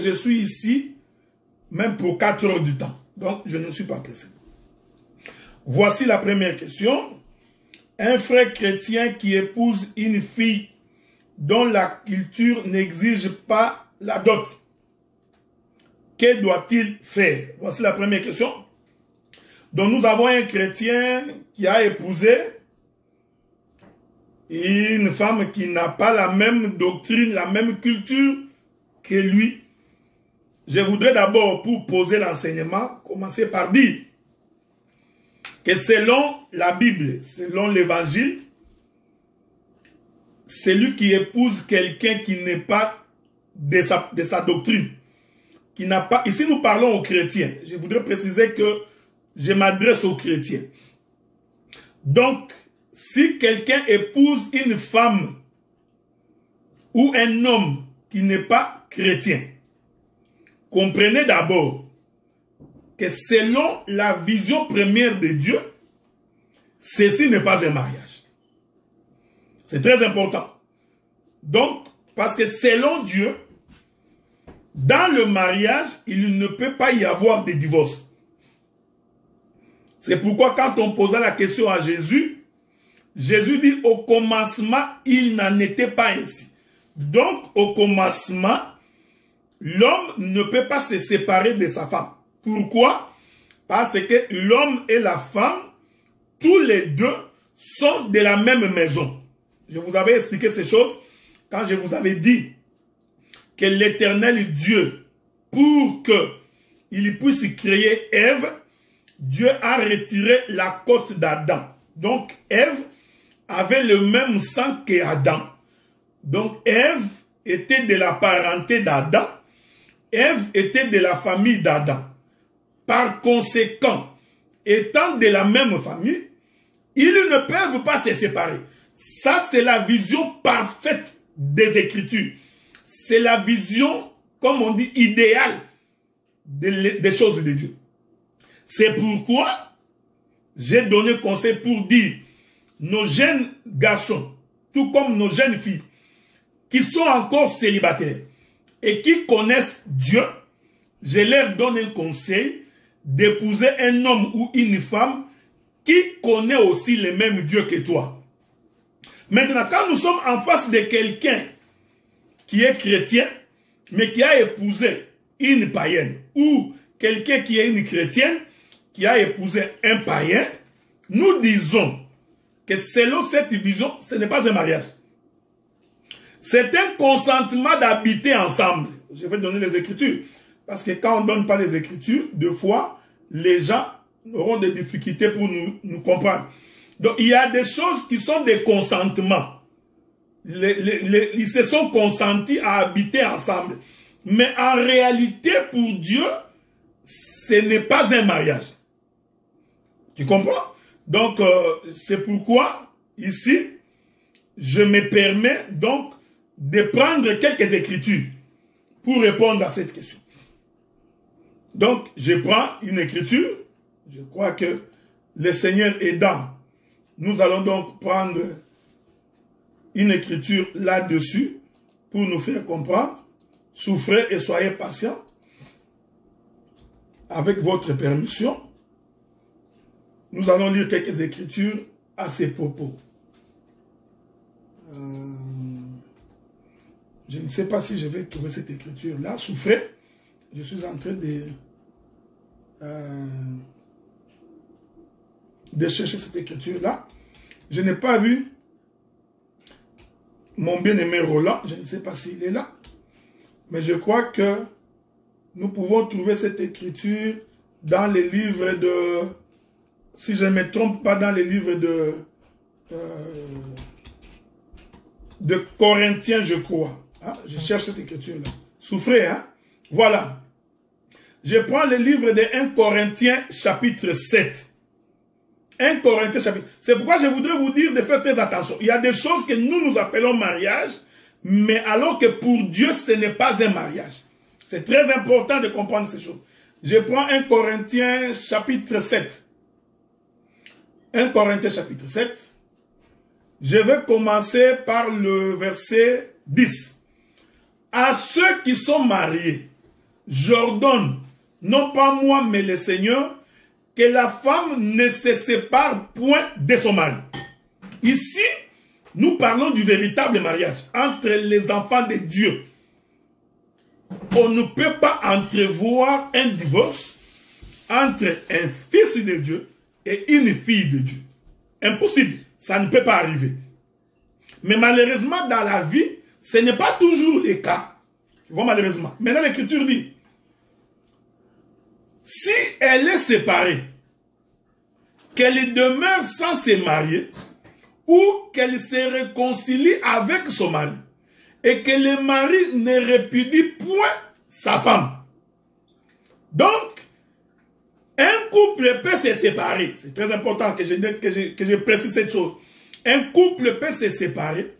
je suis ici, même pour 4 heures du temps. Donc, je ne suis pas pressé. Voici la première question. Un frère chrétien qui épouse une fille dont la culture n'exige pas la dot, que doit-il faire? Voici la première question. Donc, nous avons un chrétien qui a épousé une femme qui n'a pas la même doctrine, la même culture que lui. Je voudrais d'abord, pour poser l'enseignement, commencer par dire que selon la Bible, selon l'Évangile, celui qui épouse quelqu'un qui n'est pas de sa doctrine, qui n'a pas... Ici, nous parlons aux chrétiens. Je voudrais préciser que je m'adresse aux chrétiens. Donc, si quelqu'un épouse une femme ou un homme qui n'est pas chrétien, comprenez d'abord que selon la vision première de Dieu, ceci n'est pas un mariage. C'est très important. Donc, parce que selon Dieu, dans le mariage, il ne peut pas y avoir de divorce. C'est pourquoi quand on posa la question à Jésus, Jésus dit au commencement, il n'en était pas ainsi. Donc, au commencement, l'homme ne peut pas se séparer de sa femme. Pourquoi? Parce que l'homme et la femme, tous les deux, sont de la même maison. Je vous avais expliqué ces choses quand je vous avais dit que l'Éternel Dieu, pour qu'il puisse créer Ève, Dieu a retiré la côte d'Adam. Donc, Ève avait le même sang qu'Adam. Donc, Ève était de la parenté d'Adam. Ève était de la famille d'Adam. Par conséquent, étant de la même famille, ils ne peuvent pas se séparer. Ça, c'est la vision parfaite des Écritures. C'est la vision, comme on dit, idéale des choses de Dieu. C'est pourquoi j'ai donné conseil pour dire nos jeunes garçons, tout comme nos jeunes filles, qui sont encore célibataires et qui connaissent Dieu, je leur donne un conseil d'épouser un homme ou une femme qui connaît aussi le même Dieu que toi. Maintenant, quand nous sommes en face de quelqu'un qui est chrétien, mais qui a épousé une païenne, ou quelqu'un qui est une chrétienne, qui a épousé un païen, nous disons que selon cette vision, ce n'est pas un mariage. C'est un consentement d'habiter ensemble. Je vais donner les Écritures. Parce que quand on ne donne pas les Écritures, deux fois, les gens auront des difficultés pour nous comprendre. Donc, il y a des choses qui sont des consentements. Ils se sont consentis à habiter ensemble. Mais en réalité, pour Dieu, ce n'est pas un mariage. Tu comprends? Donc, c'est pourquoi, ici, je me permets donc de prendre quelques écritures pour répondre à cette question. Donc, je prends une écriture. Je crois que le Seigneur aidant, nous allons donc prendre une écriture là-dessus pour nous faire comprendre. Souffrez et soyez patients. Avec votre permission, nous allons lire quelques écritures à ces propos. Je ne sais pas si je vais trouver cette écriture-là. Souffrez. Je suis en train de chercher cette écriture-là. Je n'ai pas vu mon bien-aimé Roland. Je ne sais pas s'il est là. Mais je crois que nous pouvons trouver cette écriture dans les livres de... Si je ne me trompe pas, dans les livres de Corinthiens, je crois. Hein? Je cherche cette écriture-là. Souffrez, hein? Voilà. Je prends le livre de 1 Corinthiens, chapitre 7. 1 Corinthiens, chapitre... C'est pourquoi je voudrais vous dire de faire très attention. Il y a des choses que nous appelons mariage, mais alors que pour Dieu, ce n'est pas un mariage. C'est très important de comprendre ces choses. Je prends 1 Corinthiens, chapitre 7. 1 Corinthiens, chapitre 7. Je vais commencer par le verset 10. À ceux qui sont mariés, j'ordonne, non pas moi, mais le Seigneur, que la femme ne se sépare point de son mari. Ici, nous parlons du véritable mariage entre les enfants de Dieu. On ne peut pas entrevoir un divorce entre un fils de Dieu et une fille de Dieu. Impossible, ça ne peut pas arriver. Mais malheureusement, dans la vie, ce n'est pas toujours le cas. Tu vois, malheureusement. Maintenant, l'Écriture dit, si elle est séparée, qu'elle demeure sans se marier, ou qu'elle se réconcilie avec son mari, et que le mari ne répudie point sa femme. Donc, un couple peut se séparer. C'est très important que je précise cette chose. Un couple peut se séparer,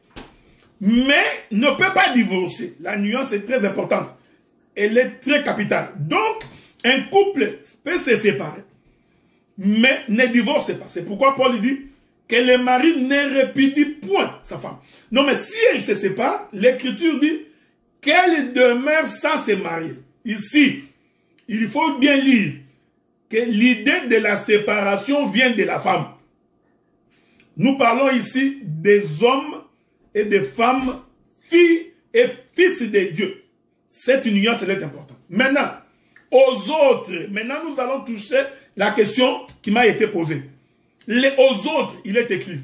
mais ne peut pas divorcer. La nuance est très importante. Elle est très capitale. Donc, un couple peut se séparer, mais ne divorce pas. C'est pourquoi Paul dit que le mari ne répudie point sa femme. Non, mais si elle se sépare, l'Écriture dit qu'elle demeure sans se marier. Ici, il faut bien lire que l'idée de la séparation vient de la femme. Nous parlons ici des hommes et des femmes, filles et fils de Dieu. Cette union, c'est important. Maintenant, aux autres, maintenant nous allons toucher la question qui m'a été posée. Aux autres, il est écrit,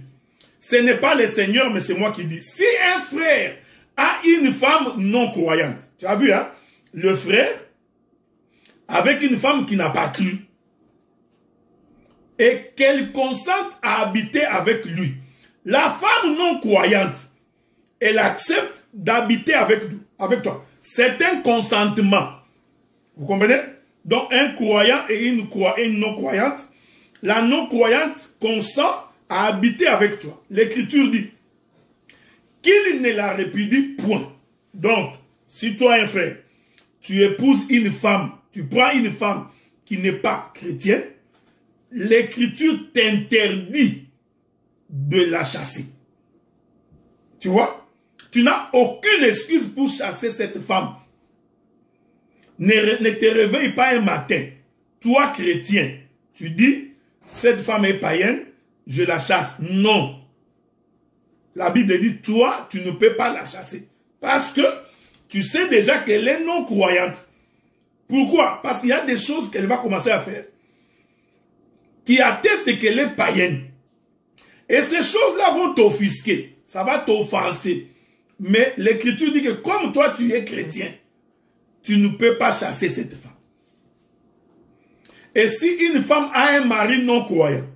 ce n'est pas le Seigneur, mais c'est moi qui dis. Si un frère a une femme non croyante, tu as vu, hein, le frère, avec une femme qui n'a pas cru, et qu'elle consente à habiter avec lui, la femme non croyante, elle accepte d'habiter avec toi. C'est un consentement. Vous comprenez? Donc un croyant et une non-croyante, la non-croyante consent à habiter avec toi. L'Écriture dit qu'il ne la répudie point. Donc, si toi, un frère, tu épouses une femme, tu prends une femme qui n'est pas chrétienne, l'Écriture t'interdit de la chasser. Tu vois? Tu n'as aucune excuse pour chasser cette femme. Ne te réveille pas un matin. Toi, chrétien, tu dis, cette femme est païenne, je la chasse. Non. La Bible dit, toi, tu ne peux pas la chasser. Parce que tu sais déjà qu'elle est non croyante. Pourquoi? Parce qu'il y a des choses qu'elle va commencer à faire qui attestent qu'elle est païenne. Et ces choses-là vont t'offusquer. Ça va t'offenser. Mais l'Écriture dit que comme toi, tu es chrétien, tu ne peux pas chasser cette femme. Et si une femme a un mari non croyant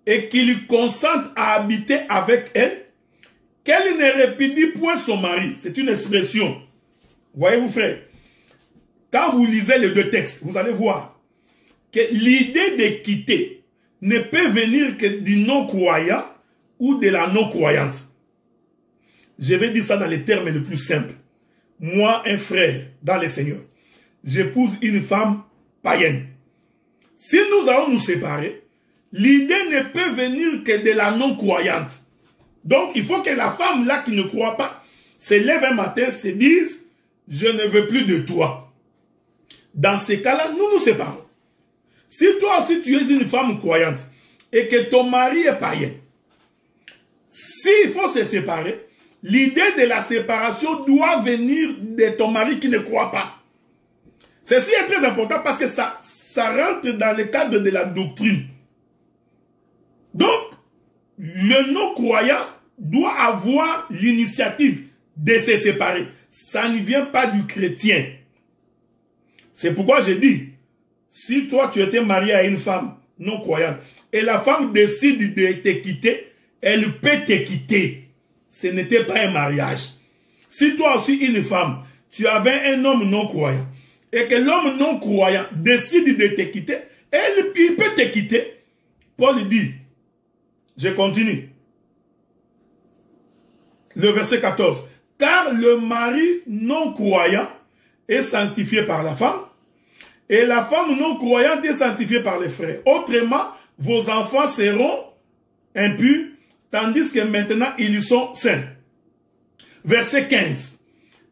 et qu'il consente à habiter avec elle, qu'elle ne répudie point son mari. C'est une expression. Voyez-vous, frère, quand vous lisez les deux textes, vous allez voir que l'idée de quitter ne peut venir que du non-croyant ou de la non-croyante. Je vais dire ça dans les termes les plus simples. Moi, un frère dans le Seigneur, j'épouse une femme païenne. Si nous allons nous séparer, l'idée ne peut venir que de la non-croyante. Donc, il faut que la femme là qui ne croit pas se lève un matin, se dise, je ne veux plus de toi. Dans ces cas-là, nous nous séparons. Si toi aussi tu es une femme croyante et que ton mari est païen, s'il faut se séparer, l'idée de la séparation doit venir de ton mari qui ne croit pas. Ceci est très important parce que ça rentre dans le cadre de la doctrine. Donc, le non-croyant doit avoir l'initiative de se séparer. Ça ne vient pas du chrétien. C'est pourquoi je dis, si toi tu étais marié à une femme non-croyante et la femme décide de te quitter, elle peut te quitter. Ce n'était pas un mariage. Si toi aussi, une femme, tu avais un homme non-croyant et que l'homme non-croyant décide de te quitter, il peut te quitter. Paul dit, je continue. Le verset 14. Car le mari non-croyant est sanctifié par la femme et la femme non-croyante est sanctifiée par les frères. Autrement, vos enfants seront impurs, tandis que maintenant ils sont saints. Verset 15.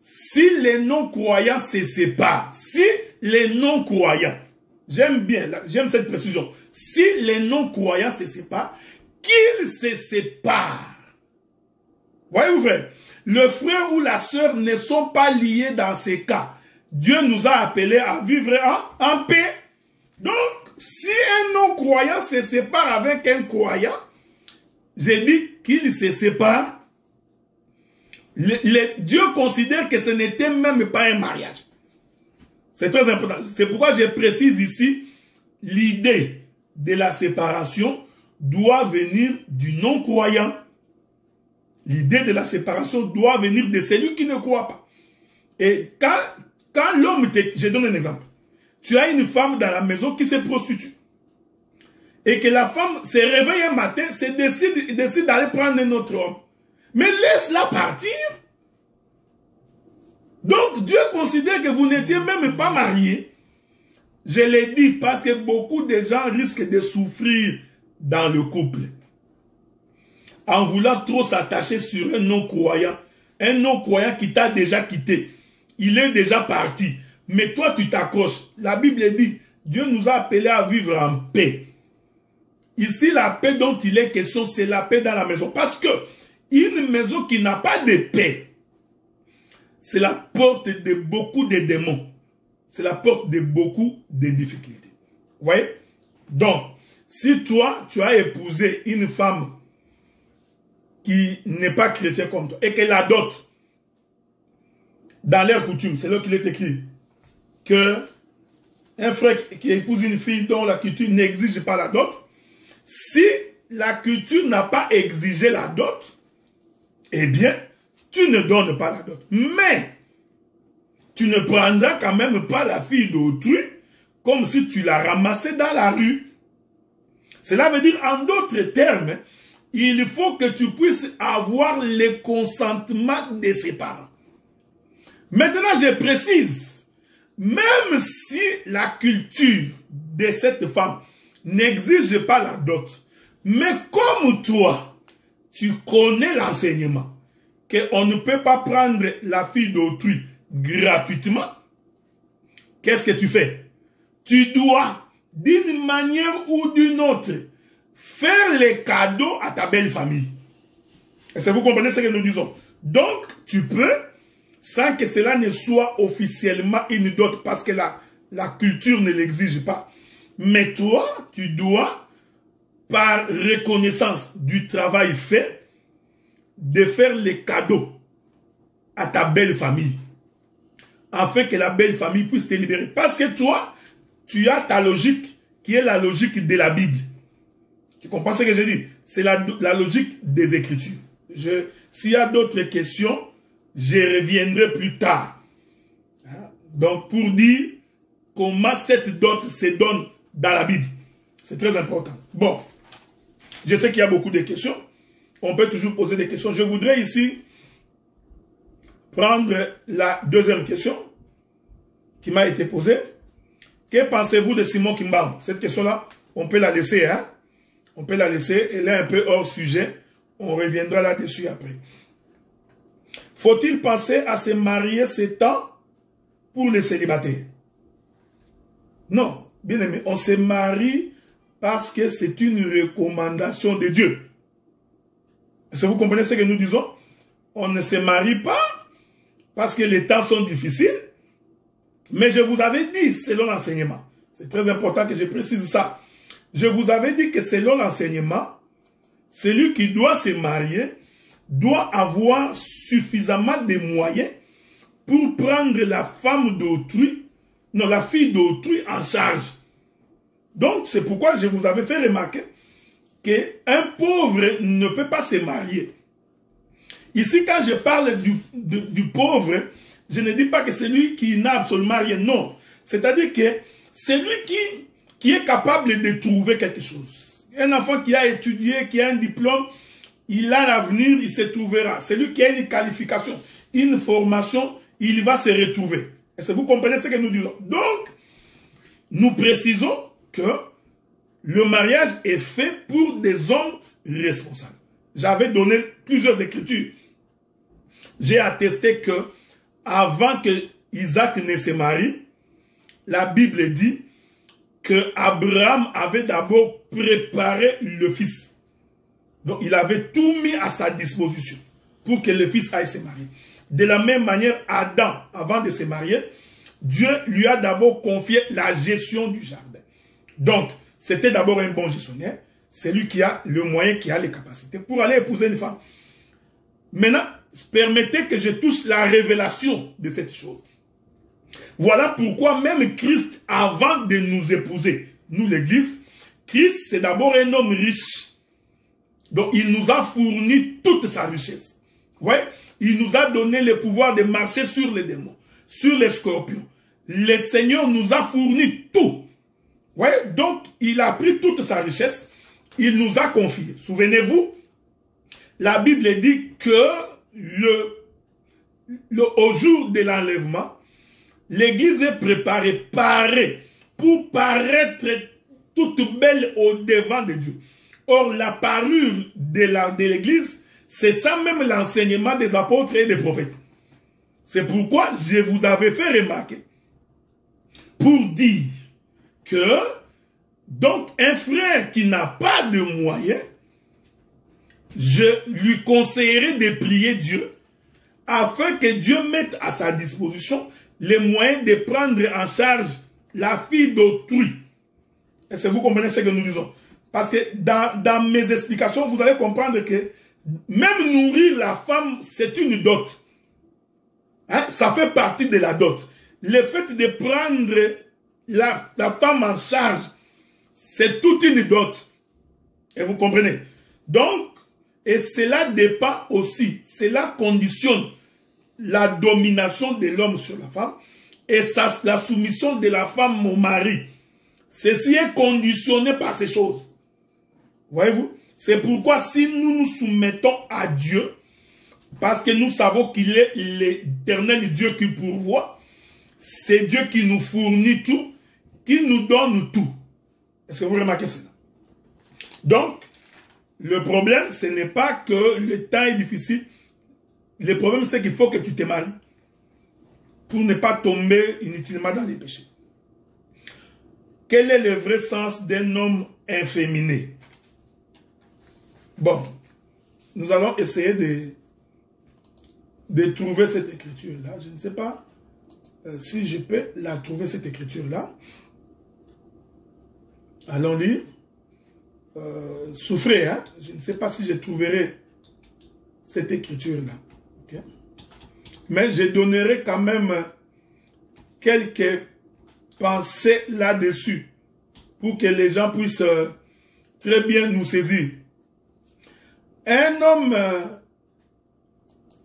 si les non-croyants se séparent, si les non-croyants, j'aime cette précision, si les non-croyants se séparent, qu'ils se séparent. Voyez-vous, frère, le frère ou la sœur ne sont pas liés dans ces cas. Dieu nous a appelés à vivre en paix. Donc, si un non-croyant se sépare avec un croyant, j'ai dit qu'il se sépare. Dieu considère que ce n'était même pas un mariage. C'est très important. C'est pourquoi je précise ici, l'idée de la séparation doit venir du non-croyant. L'idée de la séparation doit venir de celui qui ne croit pas. Et quand l'homme je donne un exemple. Tu as une femme dans la maison qui se prostitue. Et que la femme se réveille un matin, décide d'aller prendre un autre homme. Mais laisse-la partir. Donc Dieu considère que vous n'étiez même pas mariés. Je l'ai dit parce que beaucoup de gens risquent de souffrir dans le couple. En voulant trop s'attacher sur un non-croyant. Un non-croyant qui t'a déjà quitté. Il est déjà parti. Mais toi, tu t'accroches. La Bible dit, Dieu nous a appelés à vivre en paix. Ici, la paix dont il est question, c'est la paix dans la maison. Parce que une maison qui n'a pas de paix, c'est la porte de beaucoup de démons. C'est la porte de beaucoup de difficultés. Vous voyez? Donc, si toi, tu as épousé une femme qui n'est pas chrétienne comme toi, et qu'elle adopte, dans leur coutume, c'est là qu'il est écrit, que un frère qui épouse une fille dont la culture n'exige pas la dot, si la culture n'a pas exigé la dot, eh bien, tu ne donnes pas la dot. Mais, tu ne prendras quand même pas la fille d'autrui comme si tu la ramassais dans la rue. Cela veut dire, en d'autres termes, il faut que tu puisses avoir le consentement de ses parents. Maintenant, je précise, même si la culture de cette femme n'exige pas la dot, mais comme toi, tu connais l'enseignement, qu'on ne peut pas prendre la fille d'autrui gratuitement, qu'est-ce que tu fais? Tu dois, d'une manière ou d'une autre, faire les cadeaux à ta belle famille. Est-ce que vous comprenez ce que nous disons? Donc, tu peux, sans que cela ne soit officiellement une dot, parce que la culture ne l'exige pas. Mais toi, tu dois, par reconnaissance du travail fait, de faire les cadeaux à ta belle famille. Afin que la belle famille puisse te libérer. Parce que toi, tu as ta logique, qui est la logique de la Bible. Tu comprends ce que je dis? C'est la logique des Écritures. S'il y a d'autres questions, je reviendrai plus tard. Donc, pour dire comment cette dot se donne dans la Bible. C'est très important. Bon, je sais qu'il y a beaucoup de questions. On peut toujours poser des questions. Je voudrais ici prendre la deuxième question qui m'a été posée. Que pensez-vous de Simon Kimbangu? Cette question-là, on peut la laisser, hein? On peut la laisser. Elle est un peu hors sujet. On reviendra là-dessus après. Faut-il penser à se marier ces temps pour les célibataires? Non, bien aimé, on se marie parce que c'est une recommandation de Dieu. Est-ce que vous comprenez ce que nous disons? On ne se marie pas parce que les temps sont difficiles, mais je vous avais dit, selon l'enseignement, c'est très important que je précise ça, je vous avais dit que selon l'enseignement, celui qui doit se marier doit avoir suffisamment de moyens pour prendre la femme d'autrui, non, la fille d'autrui en charge. Donc, c'est pourquoi je vous avais fait remarquer qu'un pauvre ne peut pas se marier. Ici, quand je parle du pauvre, je ne dis pas que c'est lui qui n'a absolument rien, non. C'est-à-dire que c'est lui qui est capable de trouver quelque chose. Un enfant qui a étudié, qui a un diplôme, il a l'avenir, il se trouvera. Celui qui a une qualification, une formation, il va se retrouver. Est-ce que vous comprenez ce que nous disons? Donc, nous précisons que le mariage est fait pour des hommes responsables. J'avais donné plusieurs écritures. J'ai attesté que avant que Isaac ne se marie, la Bible dit que Abraham avait d'abord préparé le fils. Donc il avait tout mis à sa disposition pour que le fils aille se marier. De la même manière, Adam, avant de se marier, Dieu lui a d'abord confié la gestion du jardin. Donc, c'était d'abord un bon gestionnaire. C'est lui qui a le moyen, qui a les capacités pour aller épouser une femme. Maintenant, permettez que je touche la révélation de cette chose. Voilà pourquoi même Christ, avant de nous épouser, nous l'église, Christ c'est d'abord un homme riche. Donc il nous a fourni toute sa richesse. Ouais, il nous a donné le pouvoir de marcher sur les démons, sur les scorpions. Le Seigneur nous a fourni tout. Ouais, donc il a pris toute sa richesse, il nous a confié. Souvenez-vous, la Bible dit que au jour de l'enlèvement, l'église est préparée, parée, pour paraître toute belle au devant de Dieu. Or, la parure de l'église, c'est ça même l'enseignement des apôtres et des prophètes. C'est pourquoi je vous avais fait remarquer, pour dire que, donc, un frère qui n'a pas de moyens, je lui conseillerais de prier Dieu, afin que Dieu mette à sa disposition les moyens de prendre en charge la fille d'autrui. Est-ce que vous comprenez ce que nous disons? Parce que dans mes explications, vous allez comprendre que même nourrir la femme, c'est une dot. Hein? Ça fait partie de la dot. Le fait de prendre la femme en charge, c'est toute une dot. Et vous comprenez? Donc, et cela dépend aussi, cela conditionne la domination de l'homme sur la femme et la soumission de la femme au mari. Ceci est conditionné par ces choses. Voyez-vous? C'est pourquoi si nous nous soumettons à Dieu, parce que nous savons qu'il est l'éternel Dieu qui pourvoit, c'est Dieu qui nous fournit tout, qui nous donne tout. Est-ce que vous remarquez cela? Donc, le problème, ce n'est pas que le temps est difficile. Le problème, c'est qu'il faut que tu te maries pour ne pas tomber inutilement dans les péchés. Quel est le vrai sens d'un homme inféminé? Bon, nous allons essayer de trouver cette écriture-là. Je ne sais pas si je peux la trouver, cette écriture-là. Allons lire. Souffrez, hein? Je ne sais pas si je trouverai cette écriture-là. Okay? Mais je donnerai quand même quelques pensées là-dessus pour que les gens puissent très bien nous saisir. Un homme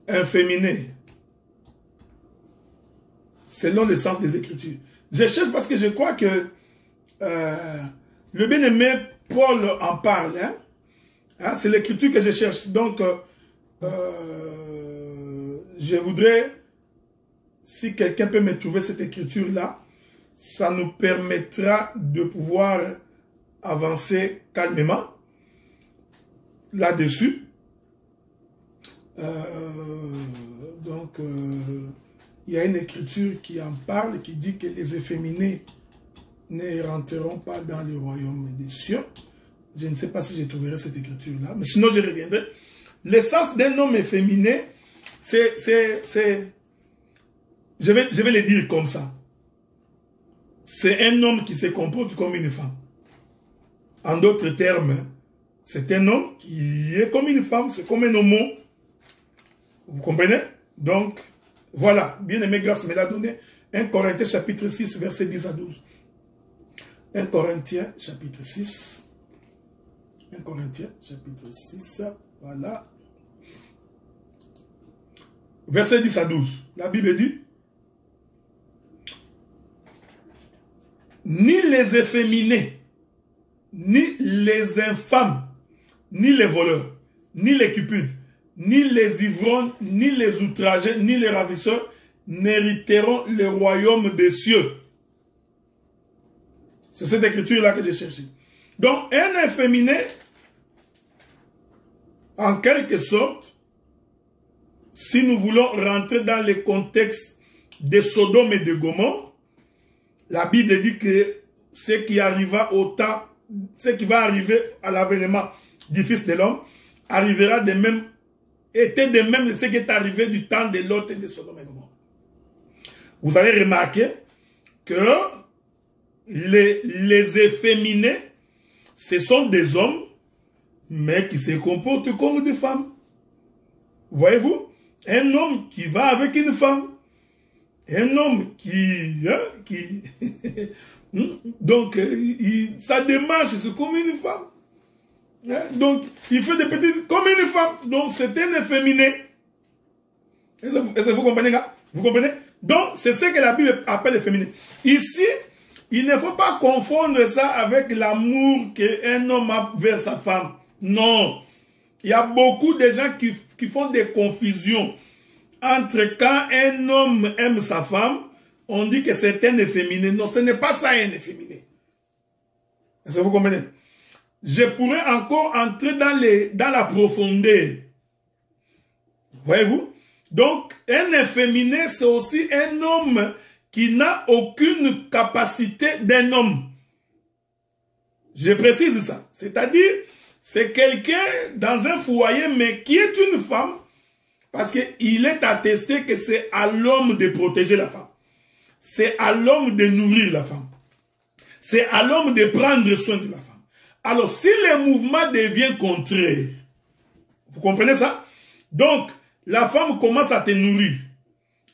inféminé, selon le sens des Écritures. Je cherche parce que je crois que le bien-aimé Paul en parle. Hein? C'est l'écriture que je cherche. Donc, je voudrais, si quelqu'un peut me trouver cette écriture-là, ça nous permettra de pouvoir avancer calmement là-dessus. Donc, il y a une écriture qui en parle, qui dit que les efféminés ne rentreront pas dans le royaume des cieux. Je ne sais pas si je trouverai cette écriture-là, mais sinon je reviendrai. L'essence d'un homme efféminé, je vais le dire comme ça. C'est un homme qui se comporte comme une femme. En d'autres termes, c'est un homme qui est comme une femme, c'est comme un homo. Vous comprenez? Donc, voilà, bien-aimé, grâce me l'a donné. 1 Corinthiens chapitre 6, verset 10 à 12. 1 Corinthiens chapitre 6. 1 Corinthiens chapitre 6, voilà. Verset 10 à 12. La Bible dit: ni les efféminés, ni les infâmes, ni les voleurs, ni les cupides, ni les ivrognes, ni les outragés, ni les ravisseurs n'hériteront le royaume des cieux. C'est cette écriture-là que j'ai cherchée. Donc, un efféminé, en quelque sorte, si nous voulons rentrer dans le contexte de Sodome et de Gomorrhe, la Bible dit que ce qui arriva au temps, ce qui va arriver à l'avènement du Fils de l'homme, arrivera de même, était de même de ce qui est arrivé du temps de Lot et de Sodome et Gomorrhe. Vous allez remarquer que les efféminés, ce sont des hommes, mais qui se comportent comme des femmes. Voyez-vous? Un homme qui va avec une femme. Un homme donc, sa démarche, c'est comme une femme. Donc, il fait des petites, comme une femme. Donc, c'est un efféminé. Est-ce que vous comprenez, gars? Vous comprenez? Donc, c'est ce que la Bible appelle efféminé. Ici, il ne faut pas confondre ça avec l'amour qu'un homme a vers sa femme. Non. Il y a beaucoup de gens qui font des confusions entre quand un homme aime sa femme, on dit que c'est un efféminé. Non, ce n'est pas ça un efféminé. Est-ce que vous comprenez? Je pourrais encore entrer dans la profondeur. Voyez-vous? Donc, un efféminé, c'est aussi un homme qui n'a aucune capacité d'un homme. Je précise ça. C'est-à-dire, c'est quelqu'un dans un foyer, mais qui est une femme, parce qu'il est attesté que c'est à l'homme de protéger la femme. C'est à l'homme de nourrir la femme. C'est à l'homme de prendre soin de la femme. Alors, si le mouvement devient contraire, vous comprenez ça? Donc, la femme commence à te nourrir.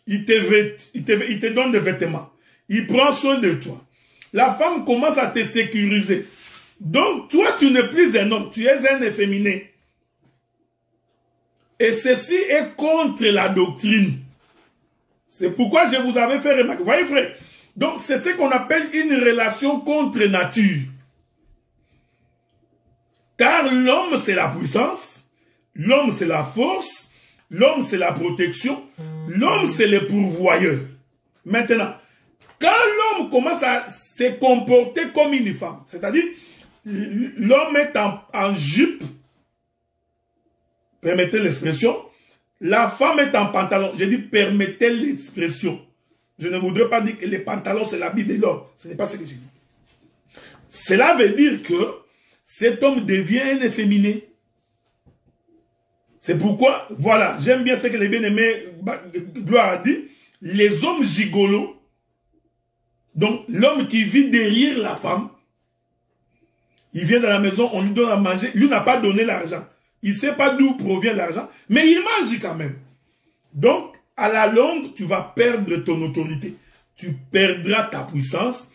Il te donne des vêtements. Il prend soin de toi. La femme commence à te sécuriser. Donc, toi, tu n'es plus un homme. Tu es un efféminé. Et ceci est contre la doctrine. C'est pourquoi je vous avais fait remarquer. Vous voyez, frère? Donc, c'est ce qu'on appelle une relation contre nature. Car l'homme, c'est la puissance. L'homme, c'est la force. L'homme, c'est la protection. L'homme, c'est le pourvoyeur. Maintenant, quand l'homme commence à se comporter comme une femme, c'est-à-dire, l'homme est en jupe, permettez l'expression, la femme est en pantalon. J'ai dit, permettez l'expression. Je ne voudrais pas dire que les pantalons, c'est l'habit de l'homme. Ce n'est pas ce que j'ai dit. Cela veut dire que cet homme devient un efféminé. C'est pourquoi, voilà, j'aime bien ce que les bien-aimés Gloire a dit, les hommes gigolos, donc l'homme qui vit derrière la femme, il vient dans la maison, on lui donne à manger, lui n'a pas donné l'argent. Il ne sait pas d'où provient l'argent, mais il mange quand même. Donc, à la longue, tu vas perdre ton autorité. Tu perdras ta puissance.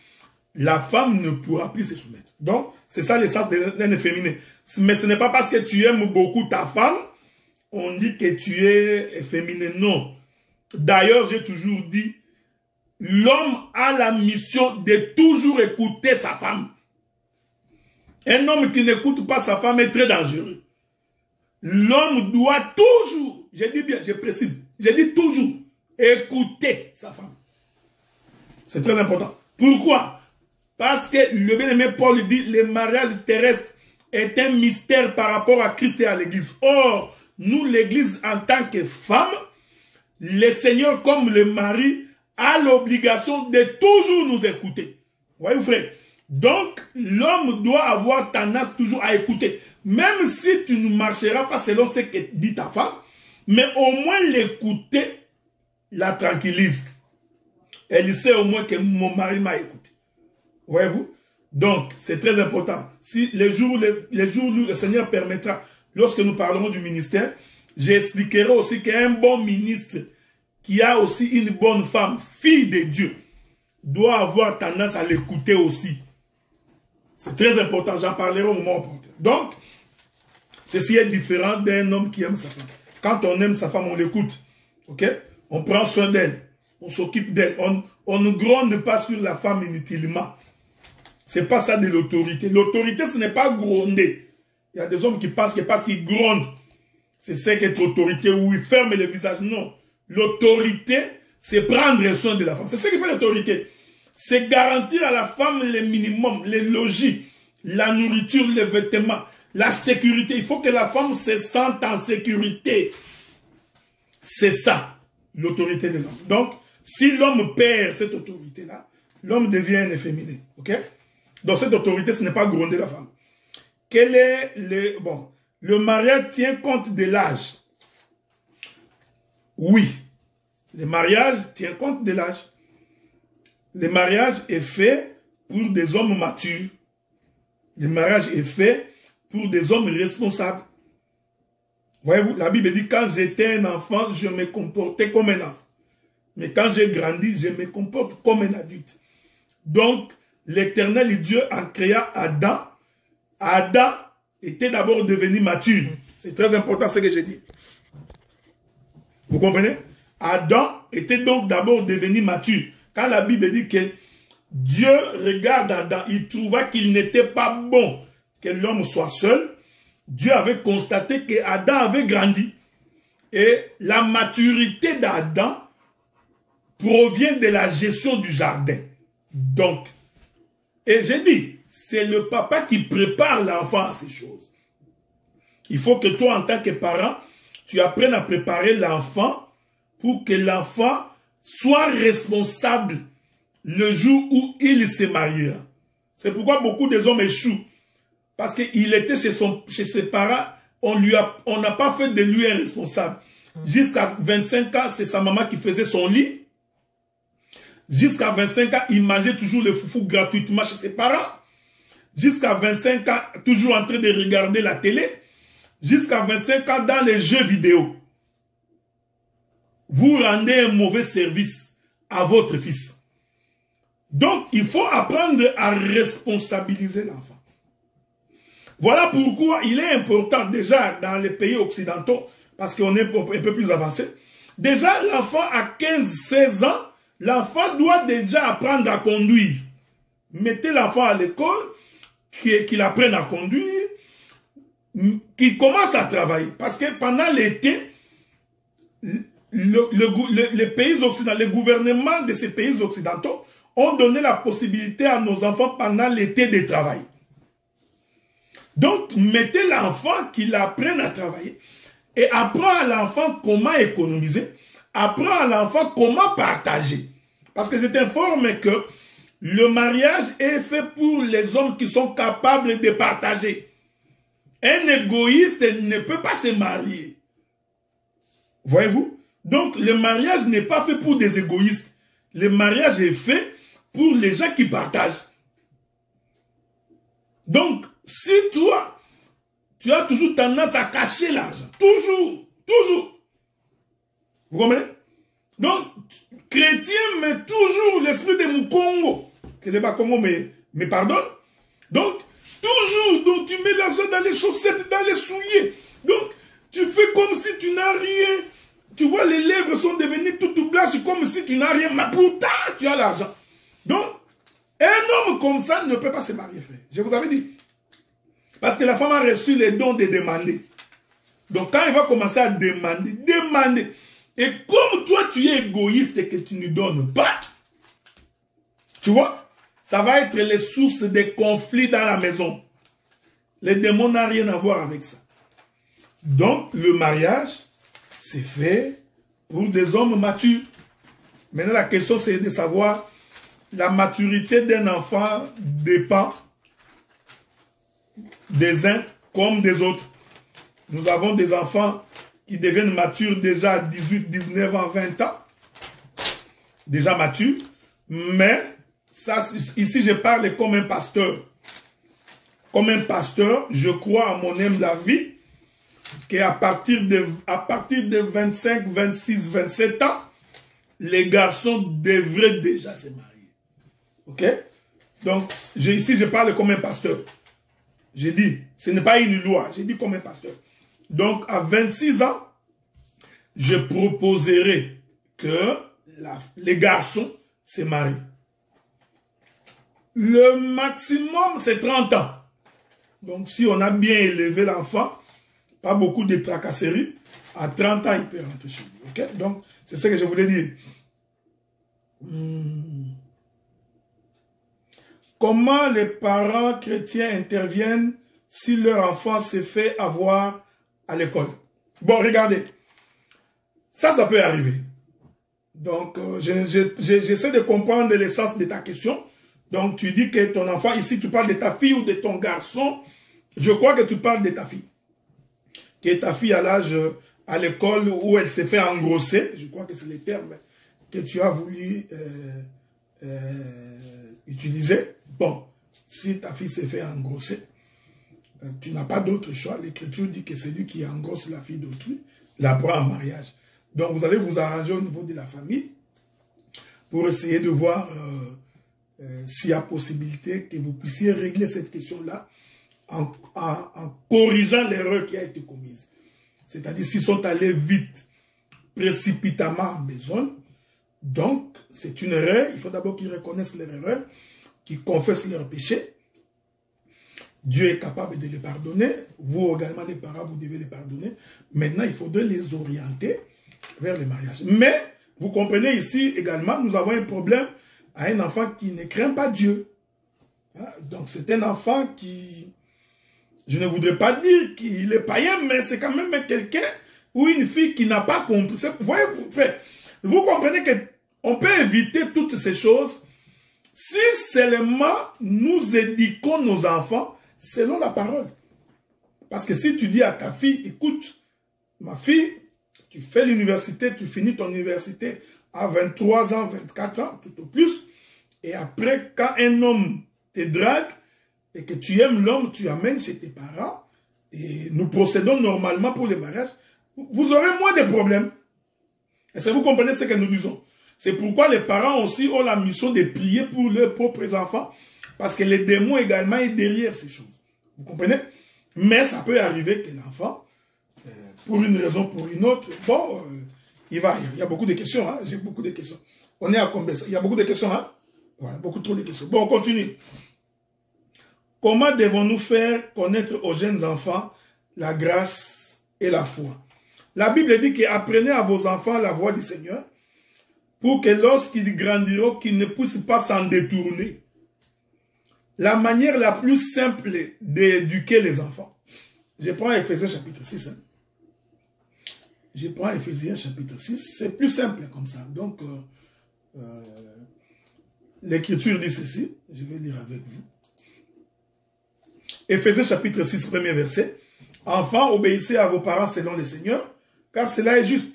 La femme ne pourra plus se soumettre. Donc, c'est ça l'essence d'un efféminé. Mais ce n'est pas parce que tu aimes beaucoup ta femme, on dit que tu es efféminé. Non. D'ailleurs, j'ai toujours dit, l'homme a la mission de toujours écouter sa femme. Un homme qui n'écoute pas sa femme est très dangereux. L'homme doit toujours, je dis bien, je précise, je dis toujours, écouter sa femme. C'est très important. Pourquoi? Parce que le bien-aimé Paul dit, le mariage terrestre est un mystère par rapport à Christ et à l'Église. Or, nous, l'Église, en tant que femme, le Seigneur, comme le mari, a l'obligation de toujours nous écouter. Voyez, frère? Donc, l'homme doit avoir tendance toujours à écouter. Même si tu ne marcheras pas selon ce que dit ta femme, mais au moins l'écouter la tranquillise. Elle sait au moins que mon mari m'a écouté. Voyez-vous? Donc, c'est très important. Si les jours où le Seigneur permettra, lorsque nous parlerons du ministère, j'expliquerai aussi qu'un bon ministre qui a aussi une bonne femme, fille de Dieu, doit avoir tendance à l'écouter aussi. C'est très important, j'en parlerai au moment opportun. Donc, ceci est différent d'un homme qui aime sa femme. Quand on aime sa femme, on l'écoute. Ok? On prend soin d'elle. On s'occupe d'elle. On ne gronde pas sur la femme inutilement. C'est pas ça de l'autorité. L'autorité, ce n'est pas gronder. Il y a des hommes qui pensent que parce qu'ils grondent, c'est ça qu'être autorité, où ils ferment le visage. Non. L'autorité, c'est prendre soin de la femme. C'est ce qui fait l'autorité. C'est garantir à la femme le minimum, les logis, la nourriture, les vêtements, la sécurité. Il faut que la femme se sente en sécurité. C'est ça, l'autorité de l'homme. Donc, si l'homme perd cette autorité-là, l'homme devient un efféminé. Ok? Donc, cette autorité, ce n'est pas gronder la femme. Quel est le... Bon, le mariage tient compte de l'âge. Oui. Le mariage tient compte de l'âge. Le mariage est fait pour des hommes matures. Le mariage est fait pour des hommes responsables. Voyez-vous, la Bible dit, quand j'étais un enfant, je me comportais comme un enfant. Mais quand j'ai grandi, je me comporte comme un adulte. Donc, l'Éternel Dieu a créé Adam. Adam était d'abord devenu mature. C'est très important ce que j'ai dit. Vous comprenez? Adam était donc d'abord devenu mature. Quand la Bible dit que Dieu regarde Adam, il trouva qu'il n'était pas bon que l'homme soit seul. Dieu avait constaté que Adam avait grandi. Et la maturité d'Adam provient de la gestion du jardin. Donc, et j'ai dit, c'est le papa qui prépare l'enfant à ces choses. Il faut que toi, en tant que parent, tu apprennes à préparer l'enfant pour que l'enfant soit responsable le jour où il se mariera. C'est pourquoi beaucoup des hommes échouent. Parce qu'il était chez ses parents, on n'a pas fait de lui un responsable. Jusqu'à 25 ans, c'est sa maman qui faisait son lit. Jusqu'à 25 ans, il mangeait toujours le foufou gratuitement chez ses parents. Jusqu'à 25 ans, toujours en train de regarder la télé. Jusqu'à 25 ans, dans les jeux vidéo. Vous rendez un mauvais service à votre fils. Donc, il faut apprendre à responsabiliser l'enfant. Voilà pourquoi il est important, déjà dans les pays occidentaux, parce qu'on est un peu plus avancé. Déjà, l'enfant à 15-16 ans, l'enfant doit déjà apprendre à conduire. Mettez l'enfant à l'école, qu'il apprenne à conduire, qu'il commence à travailler. Parce que pendant l'été, les pays occidentaux, les gouvernements de ces pays occidentaux ont donné la possibilité à nos enfants pendant l'été de travailler. Donc, mettez l'enfant qu'il apprenne à travailler et apprend à l'enfant comment économiser, apprend à l'enfant comment partager. Parce que je t'informe que le mariage est fait pour les hommes qui sont capables de partager. Un égoïste ne peut pas se marier. Voyez-vous? Donc, le mariage n'est pas fait pour des égoïstes. Le mariage est fait pour les gens qui partagent. Donc, si toi, tu as toujours tendance à cacher l'argent, toujours. Vous comprenez? Donc, chrétien met toujours l'esprit de Mukongo, que les Bakongo me pardonne. Donc, toujours, donc tu mets l'argent dans les chaussettes, dans les souliers. Donc, tu fais comme si tu n'as rien. Tu vois, les lèvres sont devenues toutes blanches comme si tu n'as rien. Mais pourtant, tu as l'argent. Donc, un homme comme ça ne peut pas se marier, frère. Je vous avais dit. Parce que la femme a reçu les dons de demander. Donc, quand il va commencer à demander. Et comme toi, tu es égoïste et que tu ne donnes pas, tu vois, ça va être les sources des conflits dans la maison. Les démons n'ont rien à voir avec ça. Donc, le mariage, c'est fait pour des hommes matures. Maintenant, la question, c'est de savoir, la maturité d'un enfant dépend des uns comme des autres. Nous avons des enfants qui deviennent matures déjà à 18, 19 ans, 20 ans. Déjà matures. Mais, ça, ici, je parle comme un pasteur. Comme un pasteur, je crois à mon âme la vie, qu'à partir de 25, 26, 27 ans, les garçons devraient déjà se marier. Ok? Donc, ici, je parle comme un pasteur. J'ai dit, ce n'est pas une loi, j'ai dit comme un pasteur. Donc, à 26 ans, je proposerai que les garçons se marient. Le maximum, c'est 30 ans. Donc, si on a bien élevé l'enfant, pas beaucoup de tracasseries, à 30 ans, il peut rentrer chez lui. Ok? Donc, c'est ce que je voulais dire. Comment les parents chrétiens interviennent si leur enfant s'est fait avoir à l'école? Bon, regardez. Ça peut arriver. Donc, j'essaie de comprendre l'essence de ta question. Donc, tu dis que ton enfant, ici, tu parles de ta fille ou de ton garçon. Je crois que tu parles de ta fille. Que ta fille à l'âge, à l'école où elle s'est fait engrosser. Je crois que c'est le terme que tu as voulu utiliser. Bon, si ta fille s'est fait engrosser, tu n'as pas d'autre choix. L'Écriture dit que c'est lui qui engrosse la fille d'autrui, la prend en mariage. Donc, vous allez vous arranger au niveau de la famille pour essayer de voir s'il y a possibilité que vous puissiez régler cette question-là en corrigeant l'erreur qui a été commise. C'est-à-dire, s'ils sont allés vite, précipitamment en besogne, donc, c'est une erreur. Il faut d'abord qu'ils reconnaissent leur erreur, qu'ils confessent leur péché. Dieu est capable de les pardonner. Vous également, les parents, vous devez les pardonner. Maintenant, il faudrait les orienter vers le mariage. Mais, vous comprenez ici également, nous avons un problème à un enfant qui ne craint pas Dieu. Donc, c'est un enfant qui, je ne voudrais pas dire qu'il est païen, mais c'est quand même quelqu'un ou une fille qui n'a pas compris. Vous comprenez qu'on peut éviter toutes ces choses si seulement nous éduquons nos enfants selon la parole. Parce que si tu dis à ta fille, écoute, ma fille, tu fais l'université, tu finis ton université à 23 ans, 24 ans, tout au plus. Et après, quand un homme te drague et que tu aimes l'homme, tu amènes chez tes parents. Et nous procédons normalement pour le mariage. Vous aurez moins de problèmes. Est-ce que vous comprenez ce que nous disons? C'est pourquoi les parents aussi ont la mission de prier pour leurs propres enfants. Parce que les démons également est derrière ces choses. Vous comprenez? Mais ça peut arriver que l'enfant, pour une raison ou pour une autre, bon, il y a beaucoup de questions, hein? J'ai beaucoup de questions. On est à combien? Il y a beaucoup de questions, hein? Voilà, beaucoup trop de questions. Bon, on continue. Comment devons-nous faire connaître aux jeunes enfants la grâce et la foi? La Bible dit qu'apprenez à vos enfants la voie du Seigneur pour que lorsqu'ils grandiront, qu'ils ne puissent pas s'en détourner. La manière la plus simple d'éduquer les enfants. Je prends Éphésiens chapitre 6. Hein. Je prends Éphésiens chapitre 6. C'est plus simple comme ça. Donc, l'Écriture dit ceci. Je vais lire avec vous. Éphésiens chapitre 6, premier verset. Enfants, obéissez à vos parents selon le Seigneur, car cela est juste.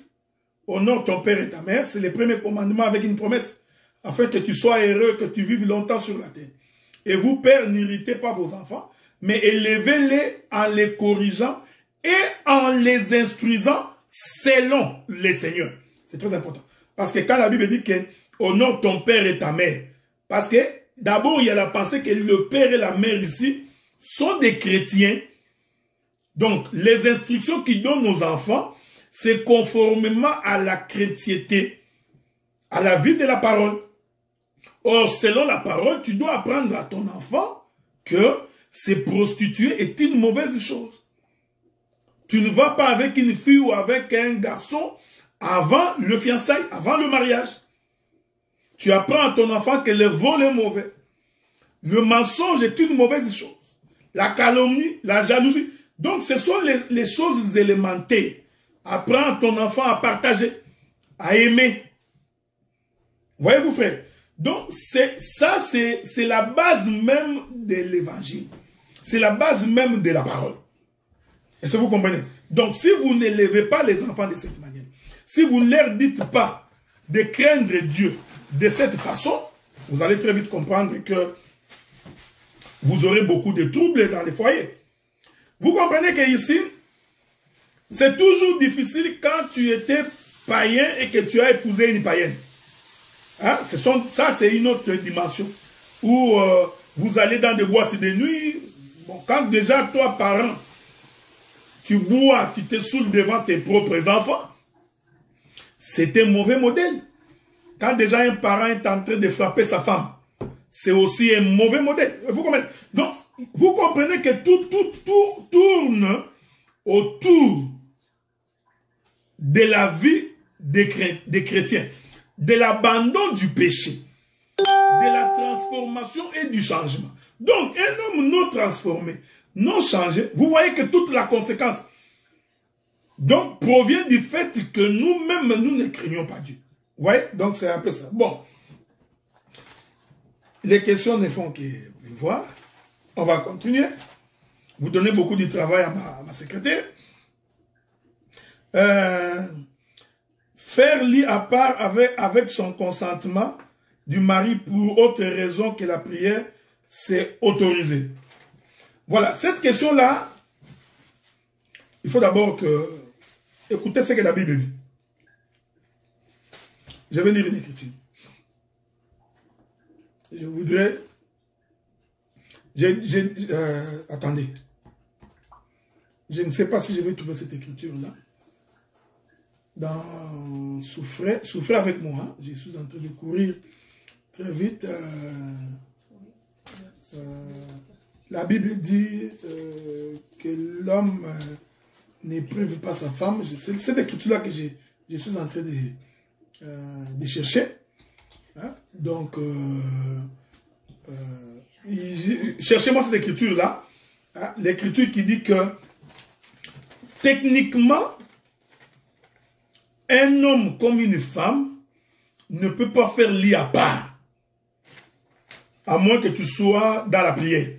Honore ton père et ta mère, c'est le premier commandement avec une promesse, afin que tu sois heureux, que tu vives longtemps sur la terre. Et vous, pères, n'irritez pas vos enfants, mais élevez-les en les corrigeant et en les instruisant selon le Seigneur. C'est très important. Parce que quand la Bible dit que honore ton père et ta mère, parce que d'abord, il y a la pensée que le père et la mère ici sont des chrétiens. Donc, les instructions qu'ils donnent aux enfants, c'est conformément à la chrétienté, à la vie de la parole. Or, selon la parole, tu dois apprendre à ton enfant que se prostituer est une mauvaise chose. Tu ne vas pas avec une fille ou avec un garçon avant le fiançailles, avant le mariage. Tu apprends à ton enfant que le vol est mauvais. Le mensonge est une mauvaise chose. La calomnie, la jalousie. Donc, ce sont les choses élémentaires. Apprends à ton enfant à partager, à aimer. Voyez-vous, frère? Donc, c'est la base même de l'évangile. C'est la base même de la parole. Est-ce que vous comprenez? Donc, si vous n'élevez pas les enfants de cette manière, si vous ne leur dites pas de craindre Dieu de cette façon, vous allez très vite comprendre que vous aurez beaucoup de troubles dans les foyers. Vous comprenez qu'ici, c'est toujours difficile quand tu étais païen et que tu as épousé une païenne. Hein? Ça, c'est une autre dimension. Où vous allez dans des boîtes de nuit. Bon, quand déjà, toi, parent, tu bois, tu te saoules devant tes propres enfants, c'est un mauvais modèle. Quand déjà un parent est en train de frapper sa femme, c'est aussi un mauvais modèle. Vous comprenez? Donc, vous comprenez que tout tourne autour de la vie des chrétiens, de l'abandon du péché, de la transformation et du changement. Donc, un homme non transformé, non changé, vous voyez que toute la conséquence, Donc, provient du fait que nous-mêmes, nous ne craignons pas Dieu. Vous voyez? Donc, c'est un peu ça. Bon. Les questions ne font que voir. On va continuer. Vous donnez beaucoup de travail à ma secrétaire. Faire lit à part avec son consentement du mari pour autre raison que la prière, c'est autorisé. Voilà, cette question-là, il faut d'abord que... Écoutez ce que la Bible dit. Je vais lire une écriture. Je voudrais... attendez. Je ne sais pas si je vais trouver cette écriture-là. Dans Souffrez avec moi. Hein. Je suis en train de courir très vite. La Bible dit que l'homme n'éprouve pas sa femme. C'est cette écriture-là que je suis en train de chercher. Hein? Donc, cherchez-moi cette écriture-là. Hein? L'écriture qui dit que techniquement, un homme comme une femme ne peut pas faire lit à part. À moins que tu sois dans la prière.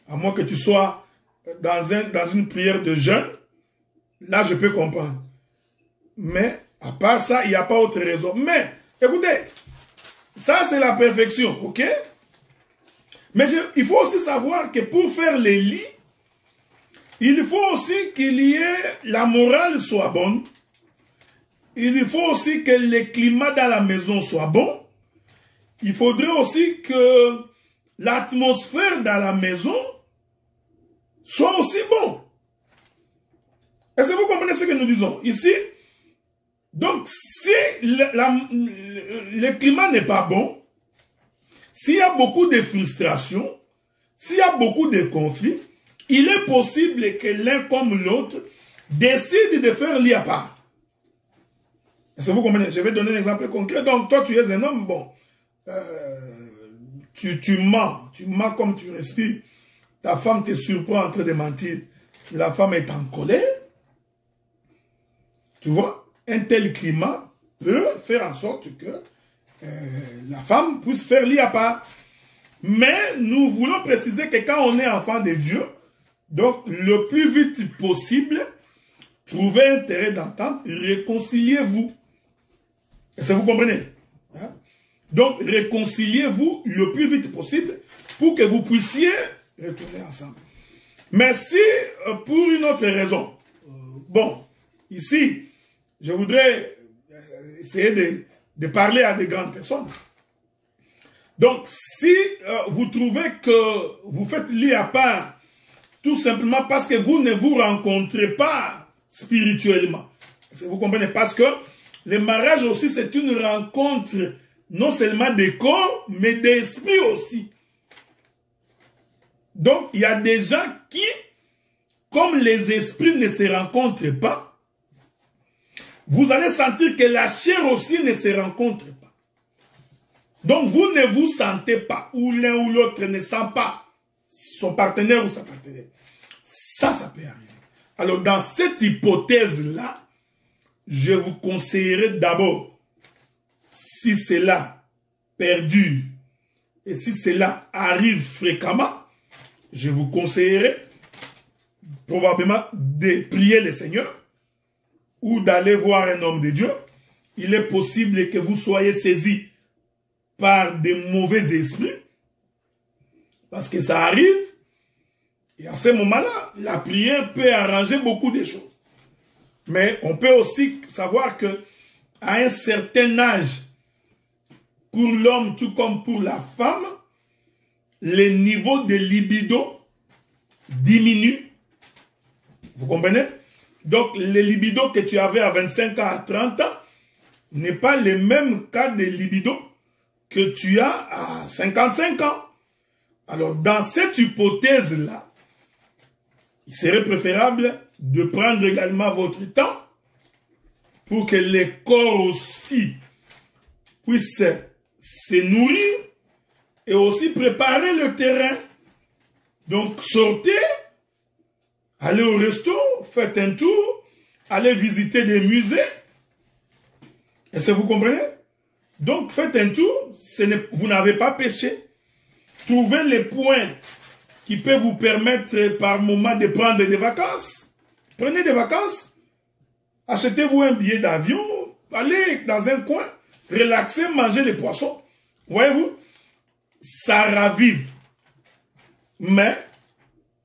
À moins que tu sois dans une prière de jeûne. Là, je peux comprendre. Mais, à part ça, il n'y a pas autre raison. Mais, écoutez, ça c'est la perfection, ok? Mais il faut aussi savoir que pour faire les lits, il faut aussi qu'il y ait la morale soit bonne. Il faut aussi que le climat dans la maison soit bon. Il faudrait aussi que l'atmosphère dans la maison soit aussi bon. Est-ce que vous comprenez ce que nous disons ici? Donc, si le climat n'est pas bon, s'il y a beaucoup de frustration, s'il y a beaucoup de conflits, il est possible que l'un comme l'autre décide de faire lit à part. Est-ce que vous comprenez? Je vais donner un exemple concret. Donc, toi, tu es un homme, bon, tu mens comme tu respires. Ta femme te surprend en train de mentir. La femme est en colère. Tu vois, un tel climat peut faire en sorte que la femme puisse faire lit à part. Mais nous voulons préciser que quand on est enfant de Dieu, donc le plus vite possible, trouvez un terrain d'entente, réconciliez-vous. Est-ce que vous comprenez? Hein? Donc, réconciliez-vous le plus vite possible pour que vous puissiez retourner ensemble. Mais si, pour une autre raison, bon, ici, je voudrais essayer de parler à des grandes personnes. Donc, si vous trouvez que vous faites lit à part, tout simplement parce que vous ne vous rencontrez pas spirituellement. Est-ce que vous comprenez? Parce que le mariage aussi, c'est une rencontre non seulement des corps, mais d'esprit aussi. Donc, il y a des gens qui, comme les esprits ne se rencontrent pas, vous allez sentir que la chair aussi ne se rencontre pas. Donc, vous ne vous sentez pas, ou l'un ou l'autre ne sent pas son partenaire ou sa partenaire. Ça peut arriver. Alors, dans cette hypothèse-là, je vous conseillerais d'abord, si cela perdure et si cela arrive fréquemment, je vous conseillerais probablement de prier le Seigneur ou d'aller voir un homme de Dieu. Il est possible que vous soyez saisi par des mauvais esprits parce que ça arrive et à ce moment-là, la prière peut arranger beaucoup de choses. Mais on peut aussi savoir que à un certain âge, pour l'homme tout comme pour la femme, le niveau de libido diminue. Vous comprenez? Donc, le libido que tu avais à 25 ans, à 30 ans, n'est pas le même cas de libido que tu as à 55 ans. Alors, dans cette hypothèse-là, il serait préférable de prendre également votre temps pour que les corps aussi puissent se nourrir et aussi préparer le terrain. Donc sortez, allez au resto, faites un tour aller visiter des musées. Est-ce que vous comprenez? Donc, faites un tour. Vous n'avez pas péché. Trouvez les points qui peuvent vous permettre par moment de prendre des vacances. Prenez des vacances. Achetez-vous un billet d'avion. Allez dans un coin. Relaxez, mangez les poissons. Voyez-vous? Ça ravive. Mais,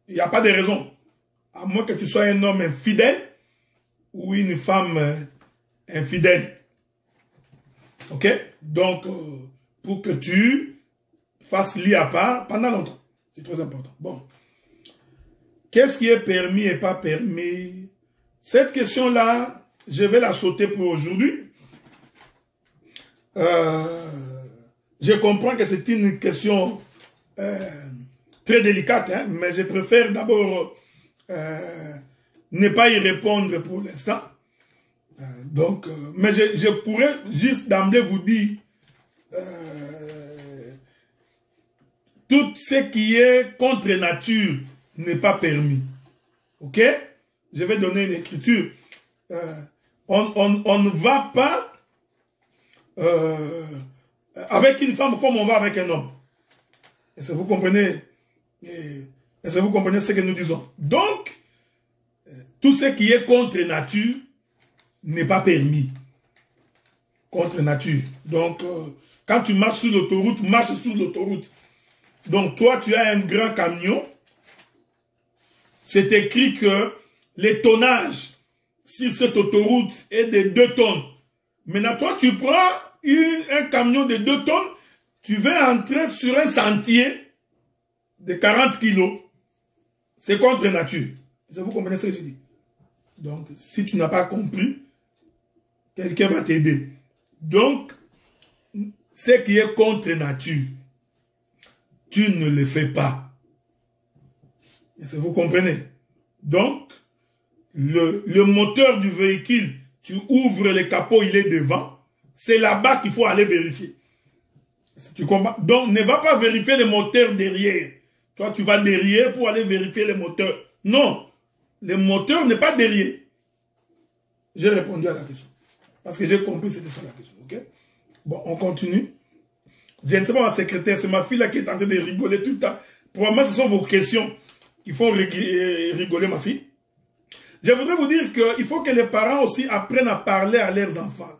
il n'y a pas de raison. À moins que tu sois un homme infidèle ou une femme infidèle. Ok? Donc, pour que tu fasses lit à part pendant longtemps. C'est très important. Bon. Qu'est-ce qui est permis et pas permis? Cette question-là, je vais la sauter pour aujourd'hui. Je comprends que c'est une question très délicate, hein, mais je préfère d'abord ne pas y répondre pour l'instant. Mais je pourrais juste d'emblée vous dire tout ce qui est contre nature n'est pas permis. Ok? Je vais donner une écriture. On ne va pas avec une femme comme on va avec un homme. Est-ce que vous comprenez? Est-ce que vous comprenez ce que nous disons? Donc, tout ce qui est contre nature n'est pas permis. Contre nature. Donc, quand tu marches sur l'autoroute, marche sur l'autoroute. Donc, toi, tu as un grand camion. C'est écrit que les tonnages sur cette autoroute est de 2 tonnes. Maintenant, toi, tu prends un camion de 2 tonnes, tu vas entrer sur un sentier de 40 kilos. C'est contre nature. Vous comprenez ce que je dis? Donc, si tu n'as pas compris, quelqu'un va t'aider. Donc, ce qui est contre nature, tu ne le fais pas. Est-ce que vous comprenez? Donc, le moteur du véhicule, tu ouvres le capot, il est devant. C'est là-bas qu'il faut aller vérifier. Tu comprends? Donc, ne va pas vérifier le moteur derrière. Toi, tu vas derrière pour aller vérifier le moteur. Non, le moteur n'est pas derrière. J'ai répondu à la question. Parce que j'ai compris c'était ça la question. Ok? Bon, on continue. Je ne sais pas ma secrétaire, c'est ma fille là qui est en train de rigoler tout le temps. Probablement, ce sont vos questions qui font rigoler ma fille. Je voudrais vous dire qu'il faut que les parents aussi apprennent à parler à leurs enfants.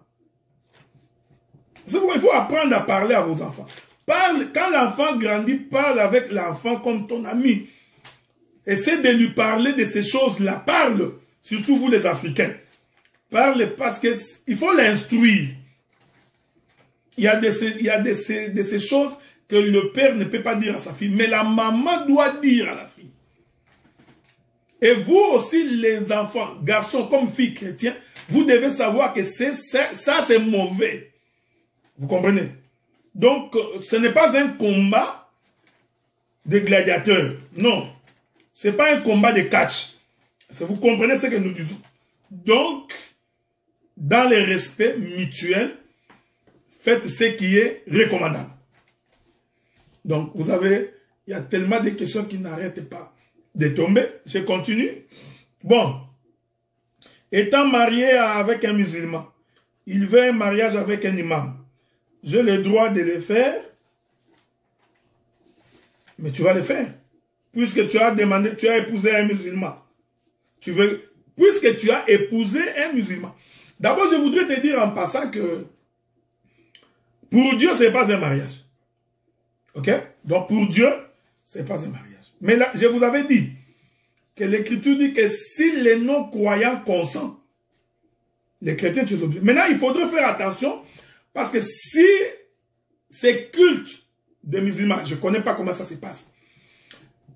C'est pourquoi il faut apprendre à parler à vos enfants. Quand l'enfant grandit, parle avec l'enfant comme ton ami. Essaie de lui parler de ces choses-là. Parle, surtout vous les Africains. Parle parce qu'il faut l'instruire. Il y a de ces choses que le père ne peut pas dire à sa fille, mais la maman doit dire à la fille. Et vous aussi, les enfants, garçons comme filles chrétiens, vous devez savoir que ça c'est mauvais. Vous comprenez? Donc, ce n'est pas un combat de gladiateurs. Non. Ce n'est pas un combat de catch. Vous comprenez ce que nous disons? Donc, dans le respect mutuel, faites ce qui est recommandable. Donc, vous savez, il y a tellement de questions qui n'arrêtent pas de tomber. Je continue. Bon. Étant marié avec un musulman, il veut un mariage avec un imam. J'ai le droit de le faire, mais tu vas le faire. Puisque tu as demandé, tu as épousé un musulman. Puisque tu as épousé un musulman. D'abord, je voudrais te dire en passant que pour Dieu, ce n'est pas un mariage. Ok? Donc, pour Dieu, ce n'est pas un mariage. Mais là, je vous avais dit que l'Écriture dit que si les non-croyants consentent, les chrétiens, tu es obligé. Maintenant, il faudrait faire attention parce que si ces cultes de musulmans, je ne connais pas comment ça se passe,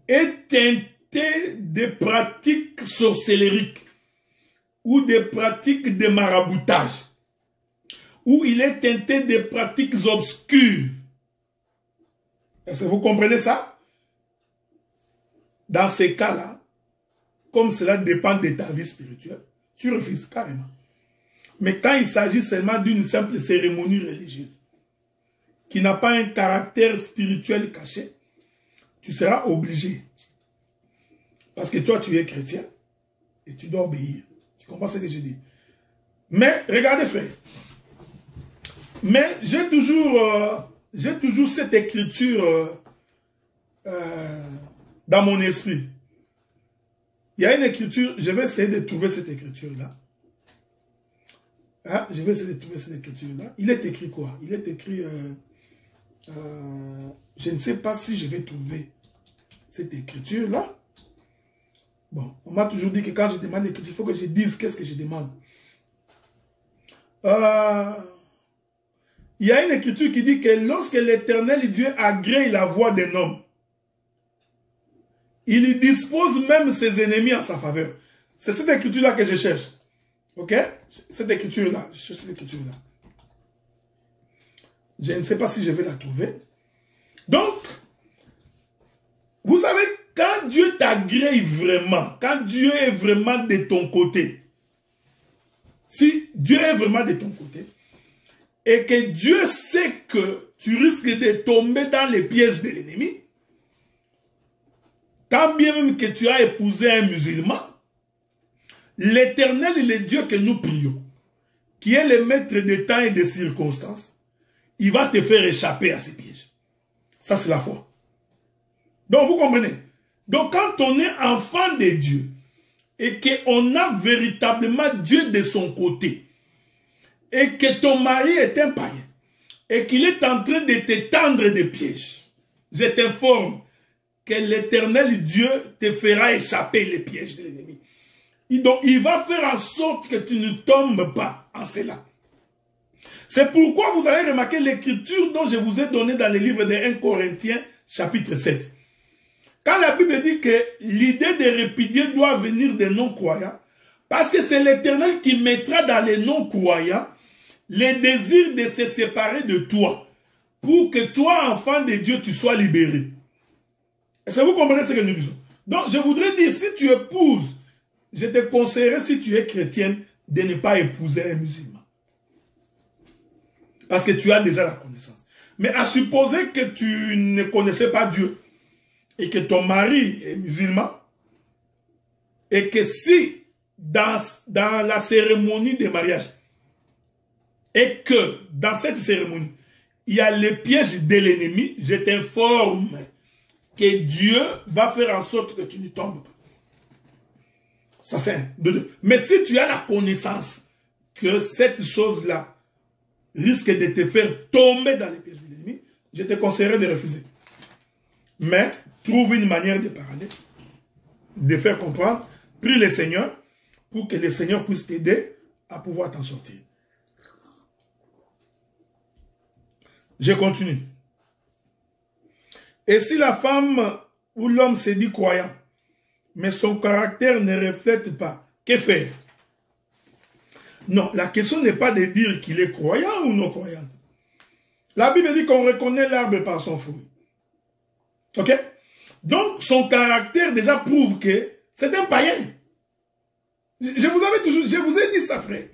est teinté de pratiques sorcellériques ou des pratiques de maraboutage, ou il est teinté de pratiques obscures. Est-ce que vous comprenez ça? Dans ces cas-là, comme cela dépend de ta vie spirituelle, tu refuses carrément. Mais quand il s'agit seulement d'une simple cérémonie religieuse, qui n'a pas un caractère spirituel caché, tu seras obligé. Parce que toi, tu es chrétien et tu dois obéir. Tu comprends ce que je dis? Mais, regardez frère. Mais j'ai toujours cette écriture dans mon esprit. Il y a une écriture, je vais essayer de trouver cette écriture-là. Hein? Je vais essayer de trouver cette écriture-là. Il est écrit quoi? Il est écrit... je ne sais pas si je vais trouver cette écriture-là. Bon, on m'a toujours dit que quand je demande l'écriture, il faut que je dise qu'est-ce que je demande. Il y a une écriture qui dit que lorsque l'Éternel Dieu agrée la voix d'un homme, il dispose même ses ennemis en sa faveur. C'est cette écriture-là que je cherche. Ok? Cette écriture-là. Je cherche cette écriture-là. Je ne sais pas si je vais la trouver. Donc, vous savez, quand Dieu t'agrée vraiment, quand Dieu est vraiment de ton côté, si Dieu est vraiment de ton côté, et que Dieu sait que tu risques de tomber dans les pièges de l'ennemi, quand bien même que tu as épousé un musulman, l'Éternel, le Dieu que nous prions, qui est le maître des temps et des circonstances, il va te faire échapper à ces pièges. Ça, c'est la foi. Donc, vous comprenez? Donc, quand on est enfant de Dieu, et qu'on a véritablement Dieu de son côté, et que ton mari est un païen, et qu'il est en train de te tendre des pièges, je t'informe que l'Éternel Dieu te fera échapper les pièges de l'ennemi. Donc, il va faire en sorte que tu ne tombes pas en cela. C'est pourquoi vous avez remarqué l'écriture dont je vous ai donné dans le livre de 1 Corinthiens, chapitre 7. Quand la Bible dit que l'idée de répudier doit venir des non-croyants, parce que c'est l'Éternel qui mettra dans les non-croyants les désirs de se séparer de toi, pour que toi, enfant de Dieu, tu sois libéré. Est-ce que vous comprenez ce que nous disons? Donc, je voudrais dire, si tu épouses, je te conseillerais, si tu es chrétienne, de ne pas épouser un musulman. Parce que tu as déjà la connaissance. Mais à supposer que tu ne connaissais pas Dieu, et que ton mari est musulman, et que si, dans la cérémonie de mariage, et que dans cette cérémonie, il y a les pièges de l'ennemi, je t'informe que Dieu va faire en sorte que tu ne tombes pas. Ça c'est un, de deux. Mais si tu as la connaissance que cette chose-là risque de te faire tomber dans les pièges de l'ennemi, je te conseillerais de refuser. Mais trouve une manière de parler, de faire comprendre, prie le Seigneur pour que le Seigneur puisse t'aider à pouvoir t'en sortir. Je continue. Et si la femme ou l'homme se dit croyant, mais son caractère ne reflète pas, que faire? Non, la question n'est pas de dire qu'il est croyant ou non croyant. La Bible dit qu'on reconnaît l'arbre par son fruit. Ok? Donc, son caractère déjà prouve que c'est un païen. Je vous ai dit ça, frère.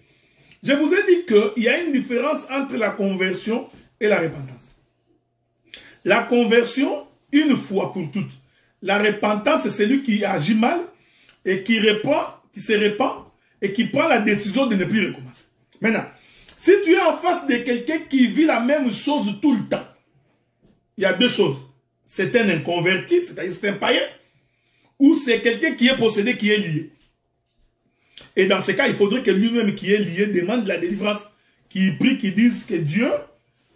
Je vous ai dit qu'il y a une différence entre la conversion et la repentance. La conversion, une fois pour toutes. La repentance, c'est celui qui agit mal et qui se répand et qui prend la décision de ne plus recommencer. Maintenant, si tu es en face de quelqu'un qui vit la même chose tout le temps, il y a deux choses. C'est un inconverti, c'est-à-dire c'est un païen, ou c'est quelqu'un qui est possédé, qui est lié. Et dans ce cas, il faudrait que lui-même qui est lié demande la délivrance, qui prie, qui dise que Dieu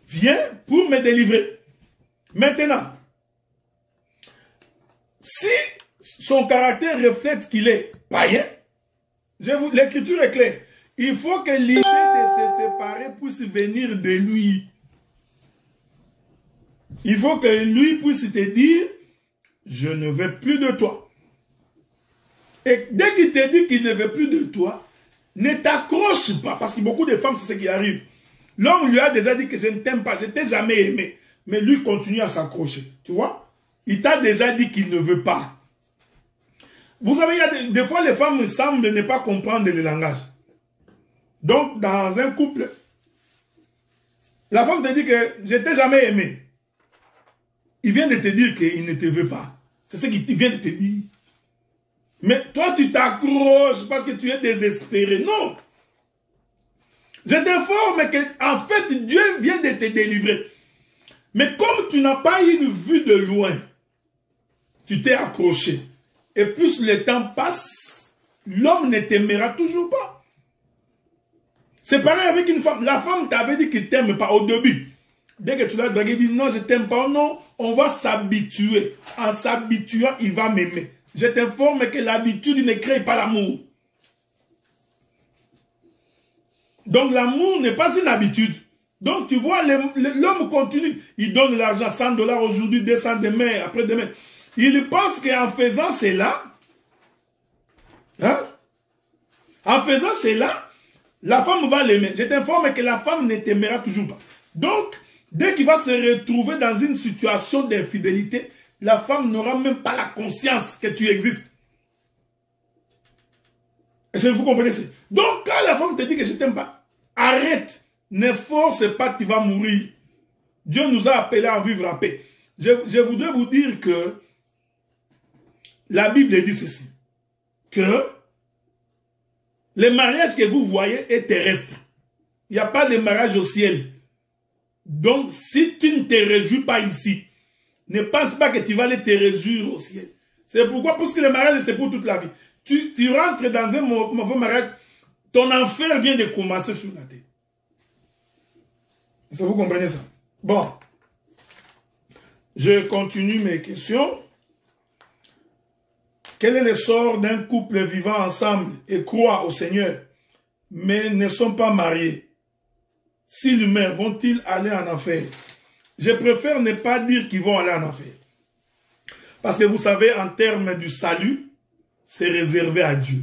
vient pour me délivrer. Maintenant, si son caractère reflète qu'il est païen, l'écriture est claire. Il faut que l'idée de se séparer puisse venir de lui. Il faut que lui puisse te dire, je ne veux plus de toi. Et dès qu'il te dit qu'il ne veut plus de toi, ne t'accroche pas. Parce que beaucoup de femmes, c'est ce qui arrive. L'homme lui a déjà dit que je ne t'aime pas, je ne t'ai jamais aimé. Mais lui continue à s'accrocher. Tu vois? Il t'a déjà dit qu'il ne veut pas. Vous savez, il y a des fois, les femmes semblent ne pas comprendre le langage. Donc, dans un couple, la femme te dit que je ne t'ai jamais aimé. Il vient de te dire qu'il ne te veut pas. C'est ce qu'il vient de te dire. Mais toi, tu t'accroches parce que tu es désespéré. Non. Je t'informe qu'en fait, Dieu vient de te délivrer. Mais comme tu n'as pas une vue de loin, tu t'es accroché. Et plus le temps passe, l'homme ne t'aimera toujours pas. C'est pareil avec une femme. La femme t'avait dit qu'il ne t'aime pas au début. Dès que tu l'as dragué, dit non, je ne t'aime pas. Non, on va s'habituer. En s'habituant, il va m'aimer. Je t'informe que l'habitude ne crée pas l'amour. Donc l'amour n'est pas une habitude. Donc tu vois, l'homme continue. Il donne l'argent, 100 $ aujourd'hui, 200 demain, après-demain. Il pense qu'en faisant cela, hein, en faisant cela, la femme va l'aimer. Je t'informe que la femme ne t'aimera toujours pas. Donc, dès qu'il va se retrouver dans une situation d'infidélité, la femme n'aura même pas la conscience que tu existes. Est-ce que vous comprenez ça? Donc, quand la femme te dit que je ne t'aime pas, arrête. Ne force pas, tu vas mourir. Dieu nous a appelés à vivre en paix. Je voudrais vous dire que la Bible dit ceci. Que le mariage que vous voyez est terrestre. Il n'y a pas de mariage au ciel. Donc, si tu ne te réjouis pas ici, ne pense pas que tu vas aller te réjouir au ciel. C'est pourquoi, parce que le mariage, c'est pour toute la vie. Tu rentres dans un mauvais mariage, ton enfer vient de commencer sur la terre. Est-ce que vous comprenez ça? Bon. Je continue mes questions. Quel est le sort d'un couple vivant ensemble et croit au Seigneur, mais ne sont pas mariés? S'ils meurent, vont-ils aller en enfer? Je préfère ne pas dire qu'ils vont aller en enfer. Parce que vous savez, en termes du salut, c'est réservé à Dieu.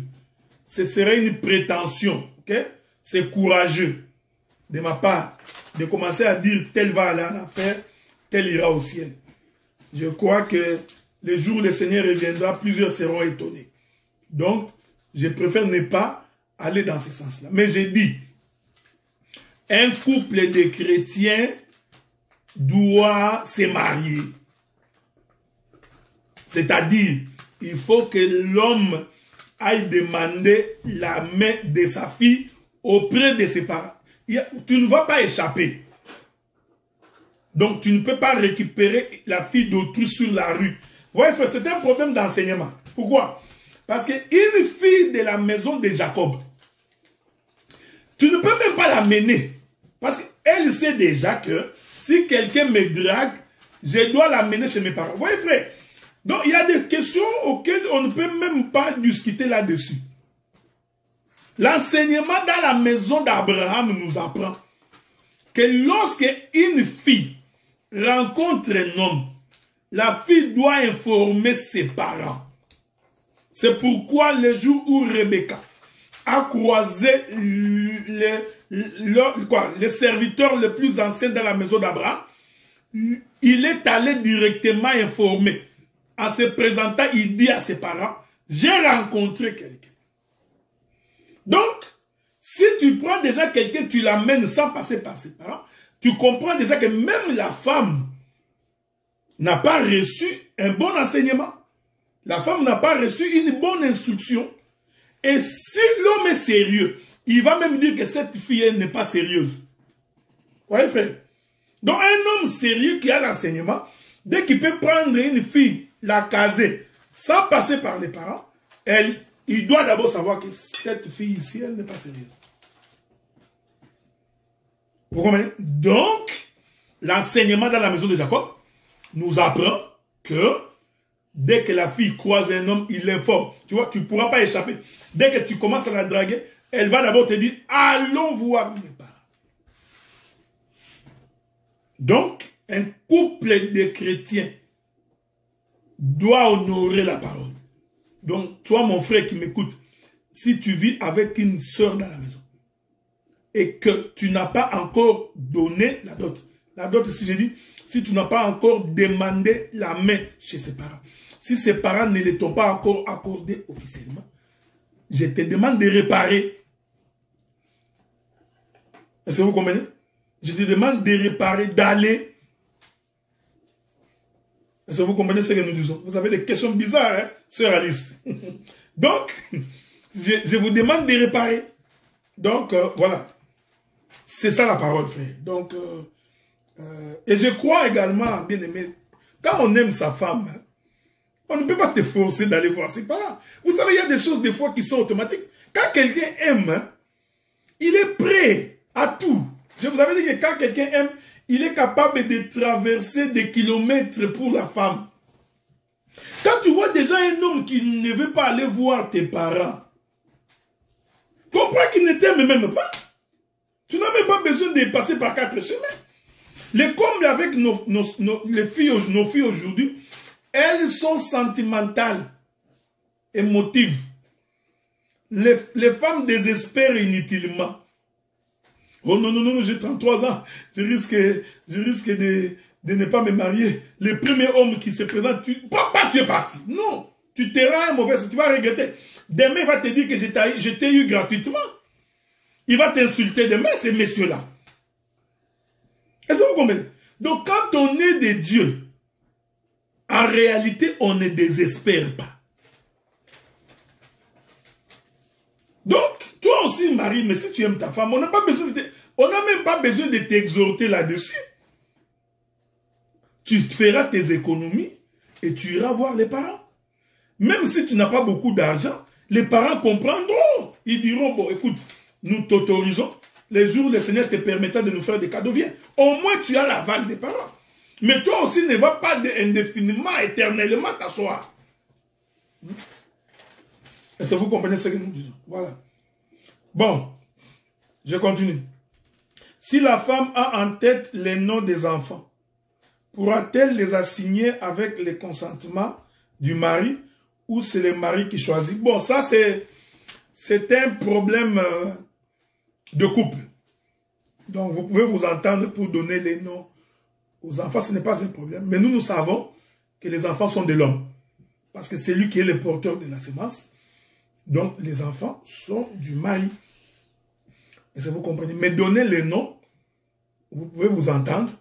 Ce serait une prétention, ok? C'est courageux de ma part de commencer à dire tel va aller en enfer, tel ira au ciel. Je crois que le jour où le Seigneur reviendra, plusieurs seront étonnés. Donc, je préfère ne pas aller dans ce sens-là. Mais j'ai dit, un couple de chrétiens doit se marier. C'est-à-dire, il faut que l'homme aille demander la main de sa fille auprès de ses parents. Tu ne vas pas échapper. Donc, tu ne peux pas récupérer la fille d'autrui sur la rue. Vous voyez, c'est un problème d'enseignement. Pourquoi? Parce qu'une fille de la maison de Jacob, tu ne peux même pas la mener. Parce qu'elle sait déjà que si quelqu'un me drague, je dois la mener chez mes parents. Vous voyez, frère? Donc, il y a des questions auxquelles on ne peut même pas discuter là-dessus. L'enseignement dans la maison d'Abraham nous apprend que lorsque une fille rencontre un homme, la fille doit informer ses parents. C'est pourquoi le jour où Rebecca a croisé le serviteur le plus ancien dans la maison d'Abraham, il est allé directement informer. En se présentant, il dit à ses parents, j'ai rencontré quelqu'un. Donc, si tu prends déjà quelqu'un, tu l'amènes sans passer par ses parents, tu comprends déjà que même la femme n'a pas reçu un bon enseignement. La femme n'a pas reçu une bonne instruction. Et si l'homme est sérieux, il va même dire que cette fille n'est pas sérieuse. Vous voyez, frère? Donc, un homme sérieux qui a l'enseignement, dès qu'il peut prendre une fille, la caser, sans passer par les parents, il doit d'abord savoir que cette fille ici, elle n'est pas sérieuse. Vous comprenez? Donc, l'enseignement dans la maison de Jacob nous apprend que dès que la fille croise un homme, il l'informe. Tu vois, tu ne pourras pas échapper. Dès que tu commences à la draguer, elle va d'abord te dire, allons voir mes parents. Donc, un couple de chrétiens doit honorer la parole. Donc, toi, mon frère qui m'écoute, si tu vis avec une sœur dans la maison et que tu n'as pas encore donné la dot, si j'ai dit, si tu n'as pas encore demandé la main chez ses parents, si ses parents ne les t'ont pas encore accordé officiellement, je te demande de réparer. Est-ce que vous comprenez? Je te demande de réparer, d'aller. Est-ce que vous comprenez ce que nous disons? Vous avez des questions bizarres, hein, sœur Alice? Donc, je vous demande de réparer. Donc, voilà. C'est ça la parole, frère. Donc, et je crois également, bien aimé, quand on aime sa femme, hein, on ne peut pas te forcer d'aller voir ses parents. Vous savez, il y a des choses des fois qui sont automatiques. Quand quelqu'un aime, hein, il est prêt à tout. Je vous avais dit que quand quelqu'un aime, il est capable de traverser des kilomètres pour la femme. Quand tu vois déjà un homme qui ne veut pas aller voir tes parents, comprends qu'il ne t'aime même pas. Tu n'as même pas besoin de passer par 4 chemins. Les combles avec nos filles aujourd'hui, elles sont sentimentales, émotives. Les femmes désespèrent inutilement. Oh non, non, non, j'ai 33 ans, je risque de ne pas me marier. Le premier homme qui se présente, papa, tu es parti. Non, tu te rends un mauvais, tu vas regretter. Demain, il va te dire que je t'ai eu gratuitement. Il va t'insulter demain, ces messieurs-là. Est-ce que vous comprenez? Donc, quand on est de Dieu, en réalité, on ne désespère pas. Donc, toi aussi, Marie, mais si tu aimes ta femme, on n'a même pas besoin de t'exhorter là-dessus. Tu feras tes économies et tu iras voir les parents. Même si tu n'as pas beaucoup d'argent, les parents comprendront. Ils diront, bon, écoute, nous t'autorisons. Les jours où le Seigneur te permettra de nous faire des cadeaux, viens. Au moins, tu as l'aval des parents. Mais toi aussi, ne vas pas indéfiniment, éternellement t'asseoir. Est-ce que vous comprenez ce que nous disons? Voilà. Bon, je continue. Si la femme a en tête les noms des enfants, pourra-t-elle les assigner avec le consentement du mari ou c'est le mari qui choisit? Bon, ça c'est un problème de couple. Donc vous pouvez vous entendre pour donner les noms aux enfants, ce n'est pas un problème. Mais nous savons que les enfants sont de l'homme. Parce que c'est lui qui est le porteur de la semence. Donc les enfants sont du mari. Est-ce que vous comprenez? Mais donner les noms, vous pouvez vous entendre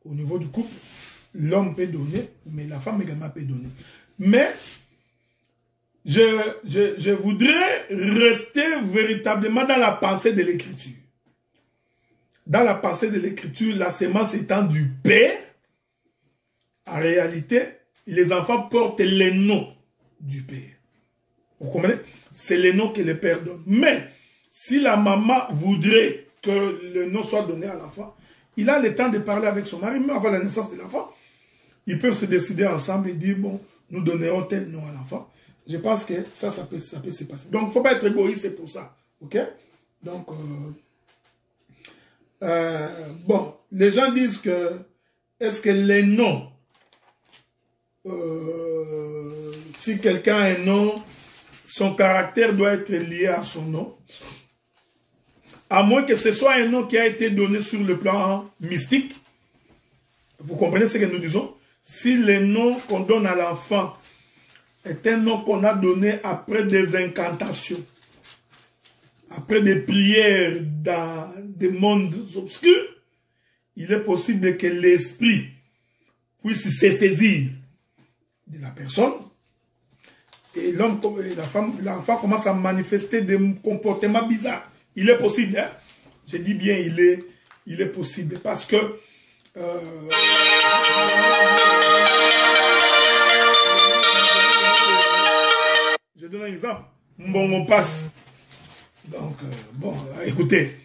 au niveau du couple. L'homme peut donner, mais la femme également peut donner. Mais je voudrais rester véritablement dans la pensée de l'Écriture. Dans la pensée de l'Écriture, la semence étant du Père, en réalité, les enfants portent les noms du Père. Vous comprenez? C'est les noms que le Père donne. Mais, si la maman voudrait que le nom soit donné à l'enfant, il a le temps de parler avec son mari, même avant la naissance de l'enfant. Ils peuvent se décider ensemble et dire, bon, nous donnerons tel nom à l'enfant. Je pense que ça peut se passer. Donc, il ne faut pas être égoïste, c'est pour ça. OK? Donc, bon, les gens disent que, est-ce que les noms, si quelqu'un a un nom, son caractère doit être lié à son nom. À moins que ce soit un nom qui a été donné sur le plan mystique. Vous comprenez ce que nous disons? Si le nom qu'on donne à l'enfant est un nom qu'on a donné après des incantations, après des prières dans des mondes obscurs, il est possible que l'esprit puisse se saisir de la personne et l'enfant commence à manifester des comportements bizarres. Il est possible, hein? Je dis bien il est possible parce que je donne un exemple. Mbongo passe. Donc, bon, écoutez,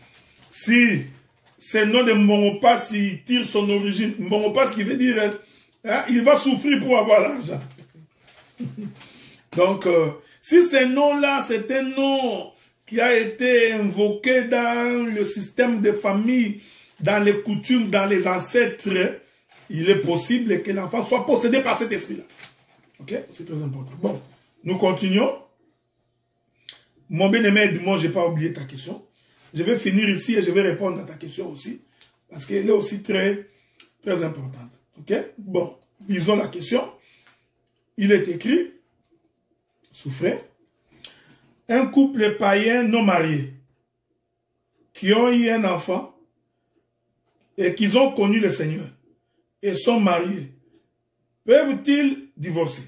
si c'est le nom de Mbongo passe, il tire son origine. Mbongo passe qui veut dire, hein, il va souffrir pour avoir l'argent. Donc, si ce nom-là, c'est un nom qui a été invoqué dans le système de famille, dans les coutumes, dans les ancêtres, il est possible que l'enfant soit possédé par cet esprit-là. Ok? C'est très important. Bon, nous continuons. Mon bien-aimé, moi, je n'ai pas oublié ta question. Je vais finir ici et je vais répondre à ta question aussi, parce qu'elle est aussi très, très importante. Ok? Bon, lisons la question. Il est écrit, souffrez, un couple païen non marié qui ont eu un enfant et qui ont connu le Seigneur et sont mariés, peuvent-ils divorcer?